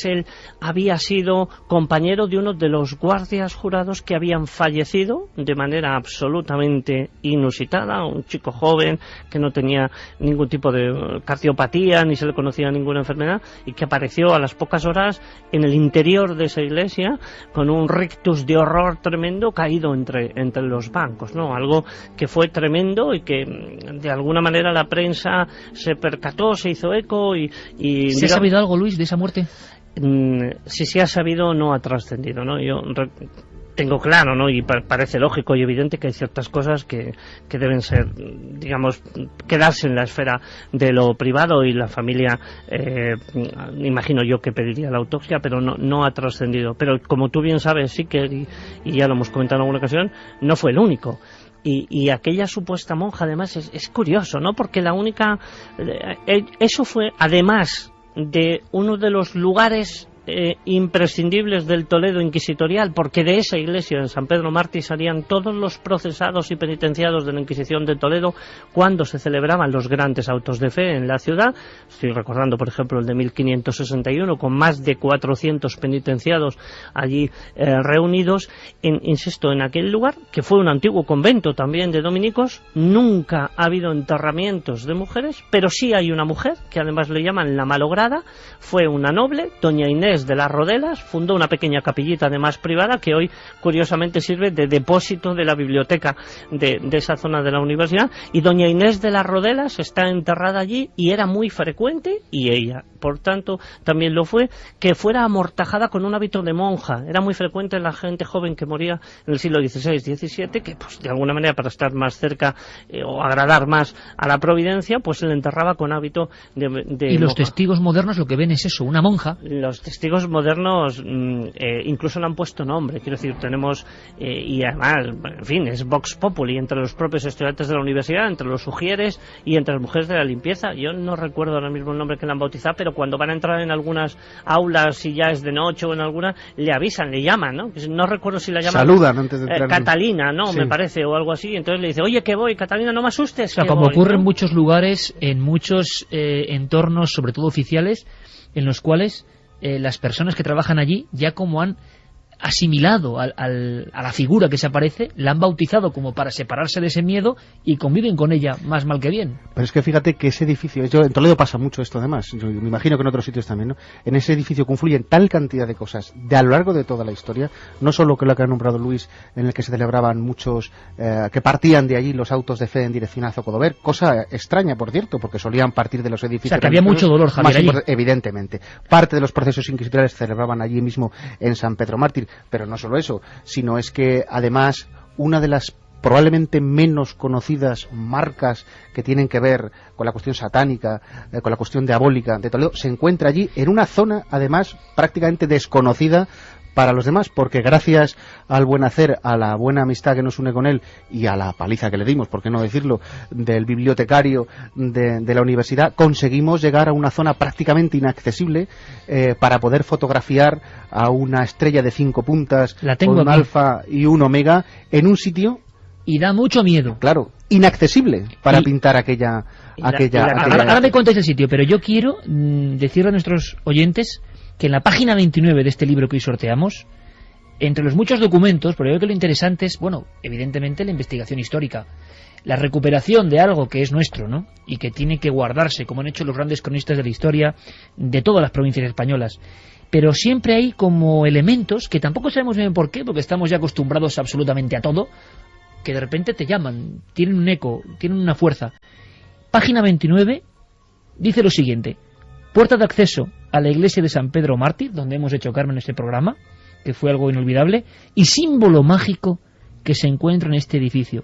él había sido compañero de uno de los guardias jurados que habían fallecido de manera absolutamente inusitada, un chico joven que no tenía ningún tipo de cardiopatía, ni se le conocía ninguna enfermedad, y que apareció a las pocas horas en el interior de esa iglesia con un rictus de horror tremendo caído entre los bancos, ¿no? Algo que fue tremendo y que de alguna manera la prensa se percató, se hizo eco y ¿Se ha sabido algo, Luis, de esa muerte? Si se ha sabido, no ha trascendido, ¿no? Yo tengo claro, ¿no? Y parece lógico y evidente que hay ciertas cosas que deben ser, digamos, quedarse en la esfera de lo privado, y la familia, imagino yo que pediría la autopsia, pero no ha trascendido. Pero como tú bien sabes, sí que, y ya lo hemos comentado en alguna ocasión, no fue el único. Y aquella supuesta monja, además, es curioso, ¿no? Porque la única... eso fue, además de uno de los lugares imprescindibles del Toledo inquisitorial, porque de esa iglesia de San Pedro Mártir salían todos los procesados y penitenciados de la Inquisición de Toledo cuando se celebraban los grandes autos de fe en la ciudad. Estoy recordando, por ejemplo, el de 1561, con más de 400 penitenciados allí reunidos. Insisto, en aquel lugar, que fue un antiguo convento también de dominicos, nunca ha habido enterramientos de mujeres, pero sí hay una mujer, que además le llaman la malograda. Fue una noble, doña Inés de las Rodelas, fundó una pequeña capillita además privada que hoy curiosamente sirve de depósito de la biblioteca de esa zona de la universidad, y doña Inés de las Rodelas está enterrada allí, y era muy frecuente, y ella por tanto también lo fue, que fuera amortajada con un hábito de monja. Era muy frecuente la gente joven que moría en el siglo XVI-XVII, que pues de alguna manera, para estar más cerca o agradar más a la providencia, pues se le enterraba con hábito de y los monja. testigos modernos lo que ven es eso, una monja. Los testigos modernos incluso le han puesto nombre, quiero decir, tenemos y además, en fin, es Vox Populi entre los propios estudiantes de la universidad, entre los sugieres y entre las mujeres de la limpieza. Yo no recuerdo ahora mismo el nombre que le han bautizado, pero cuando van a entrar en algunas aulas, si ya es de noche o en alguna, le avisan, le llaman, ¿no? No recuerdo si la llaman... Saludan antes de entrar. Catalina, ¿no? Sí. Me parece, o algo así. Entonces le dice, oye, que voy, Catalina, no me asustes. O sea, como voy, ocurre ¿no? en muchos lugares, en muchos entornos, sobre todo oficiales, en los cuales las personas que trabajan allí ya como han asimilado a la figura que se aparece, la han bautizado como para separarse de ese miedo y conviven con ella más mal que bien. Pero es que fíjate que ese edificio, en Toledo pasa mucho esto además, yo me imagino que en otros sitios también, ¿no? En ese edificio confluyen tal cantidad de cosas a lo largo de toda la historia, no solo que lo que ha nombrado Luis, en el que se celebraban muchos, que partían de allí los autos de fe en dirección a Zocodover, cosa extraña, por cierto, porque solían partir de los edificios... O sea, que había mucho dolor, Javier, allí. Evidentemente. Parte de los procesos inquisitoriales se celebraban allí mismo en San Pedro Mártir, pero no solo eso, sino es que además una de las probablemente menos conocidas marcas que tienen que ver con la cuestión satánica, con la cuestión diabólica de Toledo, se encuentra allí en una zona además prácticamente desconocida para los demás, porque gracias al buen hacer, a la buena amistad que nos une con él y a la paliza que le dimos, por qué no decirlo, del bibliotecario de la universidad, conseguimos llegar a una zona prácticamente inaccesible para poder fotografiar a una estrella de 5 puntas, con un alfa y un omega, en un sitio... Y da mucho miedo. Claro, inaccesible para pintar aquella... Ahora me contáis el sitio, pero yo quiero decirle a nuestros oyentes que en la página 29 de este libro que hoy sorteamos, entre los muchos documentos, porque yo creo que lo interesante es, bueno, evidentemente la investigación histórica, la recuperación de algo que es nuestro, ¿no? Y que tiene que guardarse, como han hecho los grandes cronistas de la historia de todas las provincias españolas. Pero siempre hay como elementos que tampoco sabemos bien por qué, porque estamos ya acostumbrados absolutamente a todo, que de repente te llaman, tienen un eco, tienen una fuerza. Página 29 dice lo siguiente: puerta de acceso a la iglesia de San Pedro Mártir, donde hemos hecho Carmen este programa, que fue algo inolvidable, y símbolo mágico que se encuentra en este edificio.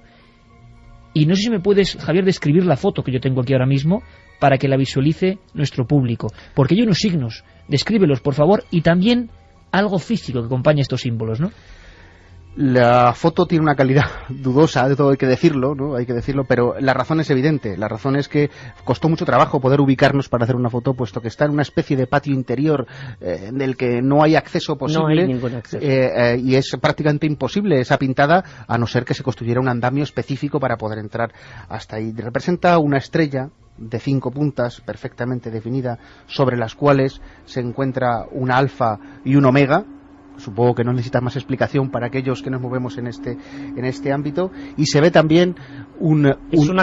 Y no sé si me puedes, Javier, describir la foto que yo tengo aquí ahora mismo para que la visualice nuestro público, porque hay unos signos, descríbelos por favor, y también algo físico que acompaña estos símbolos, ¿no? La foto tiene una calidad dudosa, de todo hay que decirlo, ¿no? Hay que decirlo, pero la razón es evidente. La razón es que costó mucho trabajo poder ubicarnos para hacer una foto, puesto que está en una especie de patio interior del que no hay acceso posible. No hay ningún acceso. Y es prácticamente imposible esa pintada, a no ser que se construyera un andamio específico para poder entrar hasta ahí. Representa una estrella de 5 puntas perfectamente definida, sobre las cuales se encuentra una alfa y un omega. Supongo que no necesita más explicación para aquellos que nos movemos en este ámbito. Y se ve también una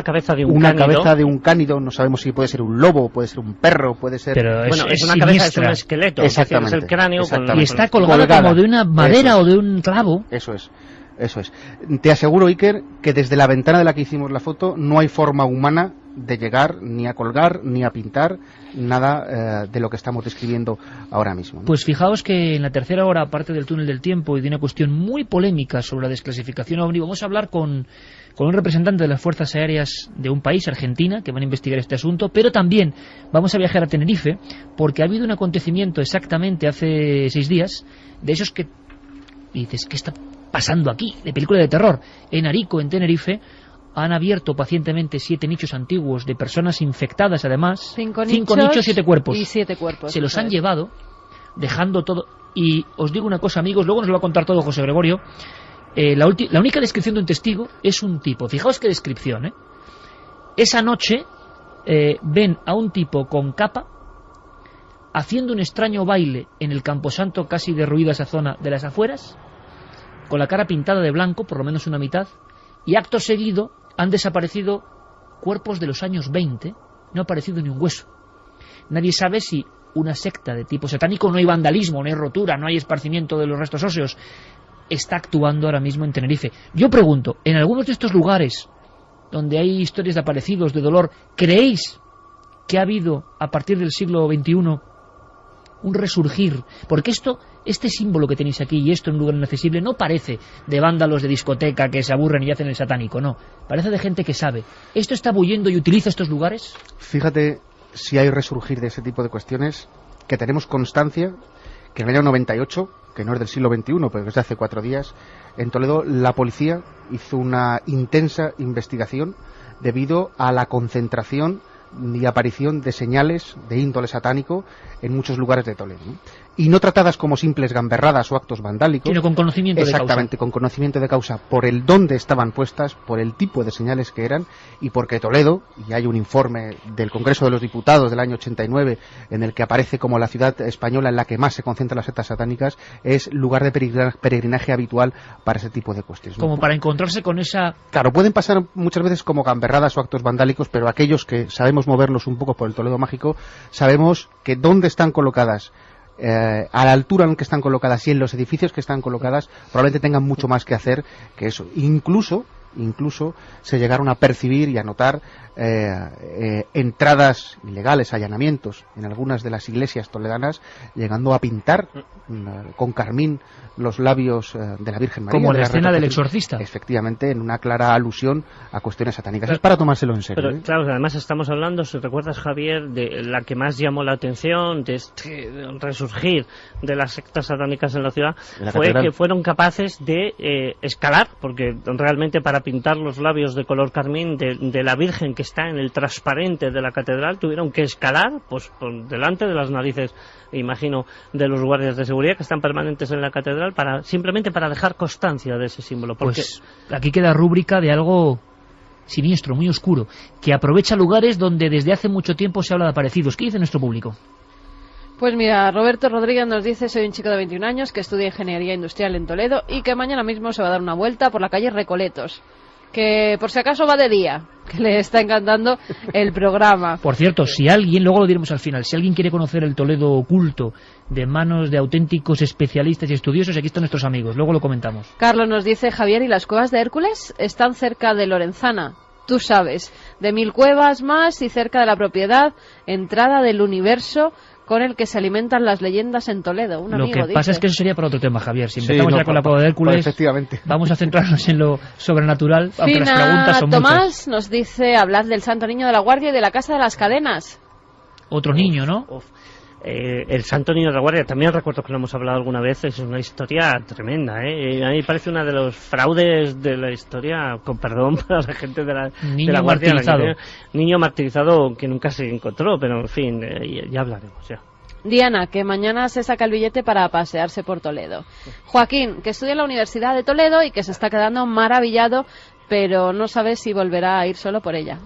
cabeza de un cánido. Cabeza de un cánido. No sabemos si puede ser un lobo, puede ser un perro, puede ser... Pero es una cabeza, es un esqueleto. Exactamente. Es el cráneo y está colgada como de una madera o de un clavo. Eso es. Te aseguro, Iker, que desde la ventana de la que hicimos la foto no hay forma humana de llegar ni a colgar ni a pintar nada de lo que estamos describiendo ahora mismo, ¿no? Pues fijaos que en la tercera hora, aparte del túnel del tiempo y de una cuestión muy polémica sobre la desclasificación OVNI, vamos a hablar con un representante de las fuerzas aéreas de un país, Argentina, que van a investigar este asunto, pero también vamos a viajar a Tenerife, porque ha habido un acontecimiento exactamente hace 6 días, de esos que dices, ¿qué está pasando aquí? De película de terror. En Arico, en Tenerife, han abierto pacientemente 7 nichos antiguos de personas infectadas, además. 5 nichos, 7 cuerpos. Y 7 cuerpos. Se los han llevado, dejando todo. Y os digo una cosa, amigos, luego nos lo va a contar todo José Gregorio. La única descripción de un testigo es un tipo. Fijaos qué descripción, ¿eh? Esa noche ven a un tipo con capa haciendo un extraño baile en el camposanto, casi derruida esa zona de las afueras, con la cara pintada de blanco, por lo menos una mitad, y acto seguido han desaparecido cuerpos de los años 20, no ha aparecido ni un hueso. Nadie sabe si una secta de tipo satánico, no hay vandalismo, no hay rotura, no hay esparcimiento de los restos óseos, está actuando ahora mismo en Tenerife. Yo pregunto, en algunos de estos lugares donde hay historias de aparecidos, de dolor, ¿creéis que ha habido, a partir del siglo XXI, un resurgir? Porque este símbolo que tenéis aquí, y esto en un lugar inaccesible, no parece de vándalos de discoteca que se aburren y hacen el satánico, no. Parece de gente que sabe. ¿Esto está bulliendo y utiliza estos lugares? Fíjate si hay resurgir de ese tipo de cuestiones, que tenemos constancia que en el año 98, que no es del siglo XXI, pero es de hace 4 días, en Toledo la policía hizo una intensa investigación debido a la concentración y aparición de señales de índole satánico en muchos lugares de Toledo, ¿no? Y no tratadas como simples gamberradas o actos vandálicos, sino con conocimiento de causa. Exactamente, con conocimiento de causa, por el dónde estaban puestas, por el tipo de señales que eran, y porque Toledo, y hay un informe del Congreso de los Diputados del año 89 en el que aparece como la ciudad española en la que más se concentran las sectas satánicas, es lugar de peregrinaje habitual para ese tipo de cuestiones, ¿no? Como para encontrarse con esa... Claro, pueden pasar muchas veces como gamberradas o actos vandálicos, pero aquellos que sabemos movernos un poco por el Toledo mágico, sabemos que dónde están colocadas, a la altura en que están colocadas y en los edificios que están colocadas, probablemente tengan mucho más que hacer que eso. Incluso se llegaron a percibir y a notar entradas ilegales, allanamientos en algunas de las iglesias toledanas, llegando a pintar con carmín los labios de la Virgen María. Como la escena del exorcista. Efectivamente, en una clara alusión a cuestiones satánicas. Pero, es para tomárselo en serio. Pero claro, además estamos hablando, si recuerdas, Javier, de la que más llamó la atención de este resurgir de las sectas satánicas en la ciudad, fue que fueron capaces de escalar, porque realmente para pintar los labios de color carmín de la Virgen que está en el transparente de la catedral, tuvieron que escalar pues por delante de las narices, imagino, de los guardias de seguridad que están permanentes en la catedral, simplemente para dejar constancia de ese símbolo. Porque pues aquí queda rúbrica de algo siniestro, muy oscuro, que aprovecha lugares donde desde hace mucho tiempo se habla de aparecidos. ¿Qué dice nuestro público? Pues mira, Roberto Rodríguez nos dice: soy un chico de 21 años que estudia Ingeniería Industrial en Toledo y que mañana mismo se va a dar una vuelta por la calle Recoletos. que por si acaso va de día, que le está encantando el programa. Por cierto, si alguien, luego lo diremos al final, si alguien quiere conocer el Toledo oculto de manos de auténticos especialistas y estudiosos, aquí están nuestros amigos, luego lo comentamos. Carlos nos dice, Javier, ¿y las cuevas de Hércules están cerca de Lorenzana? Tú sabes, de 1000 cuevas más y cerca de la propiedad, entrada del universo con el que se alimentan las leyendas en Toledo. Un lo amigo, que pasa dice. es que eso sería para otro tema, Javier. Si empezamos ya con la cueva de Hércules, efectivamente. Vamos a centrarnos en lo sobrenatural, aunque las preguntas son Tomás muchas. nos dice, hablad del Santo Niño de la Guardia y de la Casa de las Cadenas. Otro niño, ¿no? El Santo Niño de la Guardia, también recuerdo que lo hemos hablado alguna vez, es una historia tremenda, A mí me parece uno de los fraudes de la historia, con perdón para la gente de la, niño de la Guardia. Martirizado. Niño martirizado que nunca se encontró, pero en fin, ya hablaremos, ya. Diana, que mañana se saca el billete para pasearse por Toledo. Joaquín, que estudia en la Universidad de Toledo y que se está quedando maravillado, pero no sabe si volverá a ir solo por ella.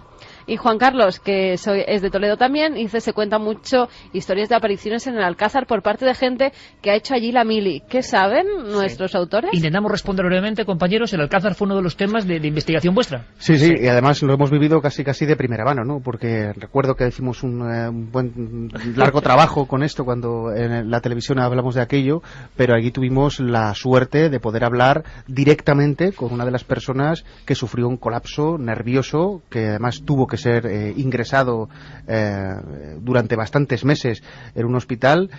Y Juan Carlos, que es de Toledo también, dice, se cuentan mucho historias de apariciones en el Alcázar por parte de gente que ha hecho allí la mili. ¿Qué saben nuestros autores? Intentamos responder brevemente, compañeros. El Alcázar fue uno de los temas de investigación vuestra. Sí, y además lo hemos vivido casi de primera mano, ¿no? Porque recuerdo que hicimos un buen largo trabajo con esto cuando en la televisión hablamos de aquello, pero allí tuvimos la suerte de poder hablar directamente con una de las personas que sufrió un colapso nervioso, que además tuvo que ser ingresado durante bastantes meses en un hospital,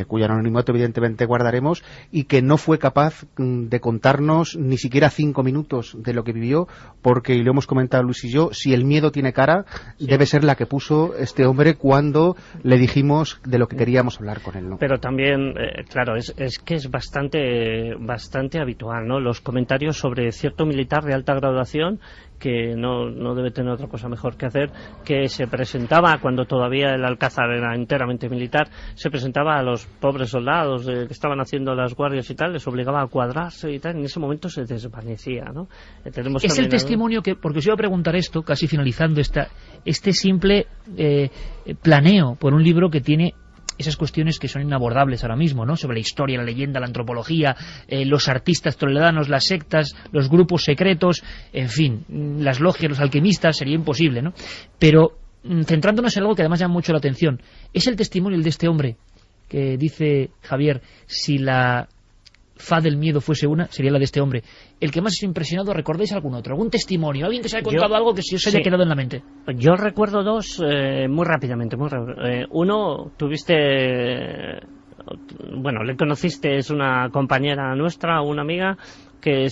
cuyo anonimato evidentemente guardaremos, y que no fue capaz de contarnos ni siquiera 5 minutos de lo que vivió, porque, y lo hemos comentado Luis y yo, si el miedo tiene cara, debe ser la que puso este hombre cuando le dijimos de lo que queríamos hablar con él, ¿no? Pero también, claro, es que es bastante habitual, ¿no? Los comentarios sobre cierto militar de alta graduación que no debe tener otra cosa mejor que hacer, que se presentaba, cuando todavía el Alcázar era enteramente militar, se presentaba a los pobres soldados que estaban haciendo las guardias y tal, les obligaba a cuadrarse y tal, y en ese momento se desvanecía, ¿no? Es el testimonio que, porque os iba a preguntar esto, casi finalizando este simple planeo por un libro que tiene esas cuestiones que son inabordables ahora mismo, ¿no? Sobre la historia, la leyenda, la antropología, los artistas toledanos, las sectas, los grupos secretos, en fin, las logias, los alquimistas, sería imposible, ¿no? Pero centrándonos en algo que además llama mucho la atención, es el testimonio el de este hombre que dice Javier, si la fa del miedo fuese una, sería la de este hombre. El que más os ha impresionado, ¿recordáis algún otro? ¿Algún testimonio? ¿Alguien que se haya contado algo que se os haya quedado en la mente? Yo recuerdo dos muy rápidamente. Uno, bueno, le conociste, es una compañera nuestra, una amiga, que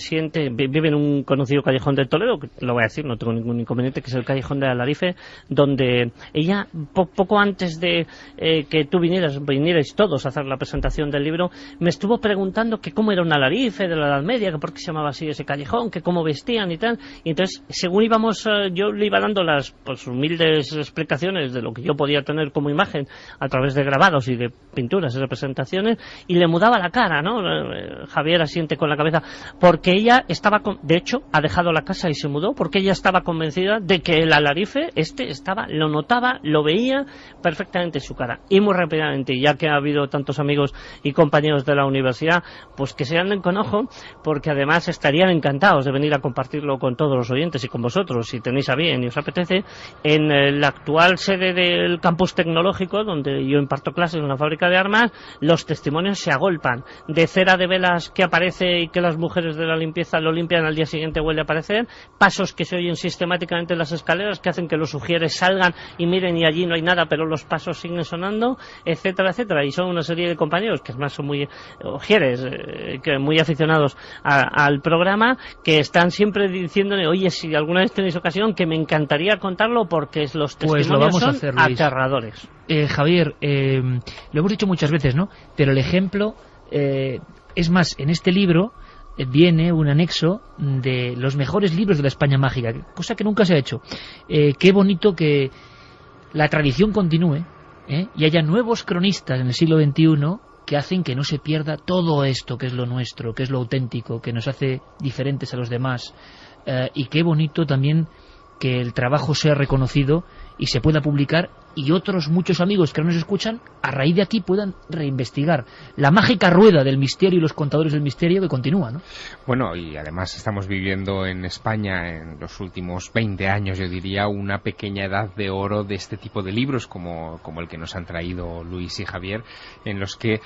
vive en un conocido callejón de Toledo, que lo voy a decir, no tengo ningún inconveniente, que es el callejón de Alarife, donde ella, poco antes de que tú vinierais todos a hacer la presentación del libro, me estuvo preguntando que cómo era un Alarife de la Edad Media, que por qué se llamaba así ese callejón, que cómo vestían y tal, y entonces, según íbamos, yo le iba dando las humildes explicaciones de lo que yo podía tener como imagen a través de grabados y de pinturas y representaciones, y le mudaba la cara, ¿no? Javier asiente con la cabeza, porque ella estaba, de hecho, ha dejado la casa y se mudó, porque ella estaba convencida de que el Alarife, lo notaba, lo veía perfectamente en su cara. Y muy rápidamente, ya que ha habido tantos amigos y compañeros de la universidad, pues que se anden con ojo, porque además estarían encantados de venir a compartirlo con todos los oyentes y con vosotros, si tenéis a bien y os apetece, en la actual sede del campus tecnológico, donde yo imparto clases en una fábrica de armas. Los testimonios se agolpan, de cera de velas que aparece y que las mujeres de la limpieza lo limpian, al día siguiente vuelve a aparecer, pasos que se oyen sistemáticamente en las escaleras que hacen que los ujieres salgan y miren y allí no hay nada, pero los pasos siguen sonando, etcétera, etcétera. Y son una serie de compañeros que además son muy ujieres, que muy aficionados al programa, que están siempre diciéndole, oye, si alguna vez tenéis ocasión, que me encantaría contarlo, porque los testimonios lo vamos son a hacer, Luis. Aterradores. Javier, lo hemos dicho muchas veces, ¿no? Pero el ejemplo, es más, en este libro viene un anexo de los mejores libros de la España mágica, cosa que nunca se ha hecho. Qué bonito que la tradición continúe, y haya nuevos cronistas en el siglo XXI que hacen que no se pierda todo esto que es lo nuestro, que es lo auténtico, que nos hace diferentes a los demás. Y qué bonito también que el trabajo sea reconocido y se pueda publicar y otros muchos amigos que nos escuchan, a raíz de aquí puedan reinvestigar la mágica rueda del misterio y los contadores del misterio que continúa, ¿no? Bueno, y además estamos viviendo en España en los últimos 20 años, yo diría, una pequeña edad de oro de este tipo de libros, como el que nos han traído Luis y Javier, en los que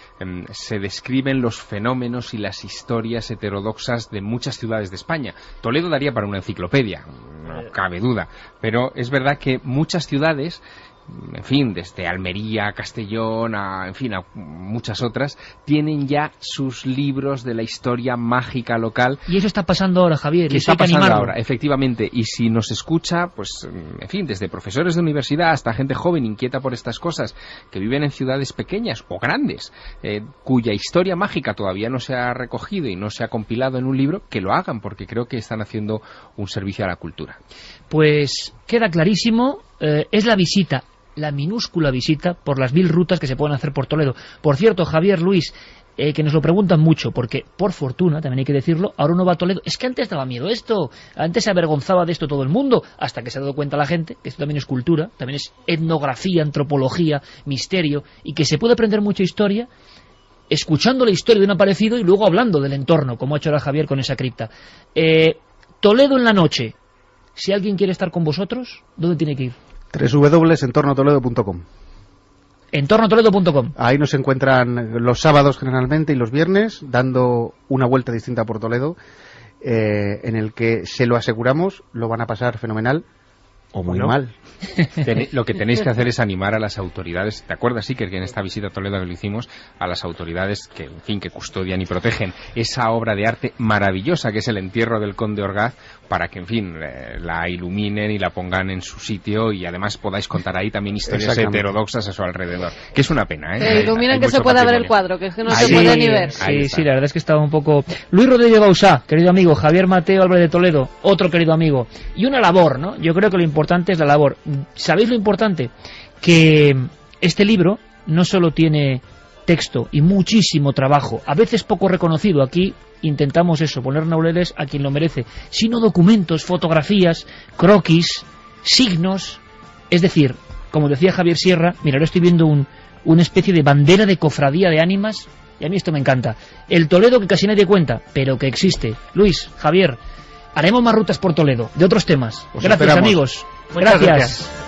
se describen los fenómenos y las historias heterodoxas de muchas ciudades de España. Toledo daría para una enciclopedia, no cabe duda, pero es verdad que muchas ciudades, en fin, desde Almería, Castellón, a muchas otras, tienen ya sus libros de la historia mágica local. Y eso está pasando ahora, Javier. Que está pasando ahora, efectivamente. Y si nos escucha, pues, en fin, desde profesores de universidad hasta gente joven inquieta por estas cosas, que viven en ciudades pequeñas o grandes, cuya historia mágica todavía no se ha recogido y no se ha compilado en un libro, que lo hagan, porque creo que están haciendo un servicio a la cultura. Pues queda clarísimo, es la visita, la minúscula visita por las 1000 rutas que se pueden hacer por Toledo. Por cierto, Javier, Luis, que nos lo preguntan mucho, porque por fortuna, también hay que decirlo, ahora uno va a Toledo. Es que antes daba miedo esto, antes se avergonzaba de esto todo el mundo, hasta que se ha dado cuenta la gente que esto también es cultura, también es etnografía, antropología, misterio, y que se puede aprender mucha historia escuchando la historia de un aparecido y luego hablando del entorno, como ha hecho ahora Javier con esa cripta. Toledo en la noche. Si alguien quiere estar con vosotros, ¿dónde tiene que ir? www.entornotoledo.com. Entornotoledo.com. Ahí nos encuentran los sábados generalmente y los viernes, dando una vuelta distinta por Toledo, en el que, se lo aseguramos, lo van a pasar fenomenal. O muy mal. Lo que tenéis que hacer es animar a las autoridades. ¿Te acuerdas, Iker, que en esta visita a Toledo que lo hicimos, a las autoridades que, en fin, que custodian y protegen esa obra de arte maravillosa que es el entierro del Conde Orgaz, para que, en fin, la iluminen y la pongan en su sitio, y además podáis contar ahí también historias heterodoxas a su alrededor, que es una pena, Que iluminen, que se pueda ver el cuadro, que es que no se puede ni ver. Sí, la verdad es que estaba un poco... Luis Rodríguez Bausá, querido amigo, Javier Mateo Álvarez de Toledo, otro querido amigo, y una labor, ¿no? Yo creo que lo importante es la labor. ¿Sabéis lo importante? Que este libro no solo tiene texto y muchísimo trabajo, a veces poco reconocido, aquí intentamos eso, poner laureles a quien lo merece, sino documentos, fotografías, croquis, signos, es decir, como decía Javier Sierra, mira, ahora estoy viendo una especie de bandera de cofradía de ánimas, y a mí esto me encanta. El Toledo que casi nadie cuenta, pero que existe. Luis, Javier, haremos más rutas por Toledo, de otros temas. Gracias, amigos. Gracias.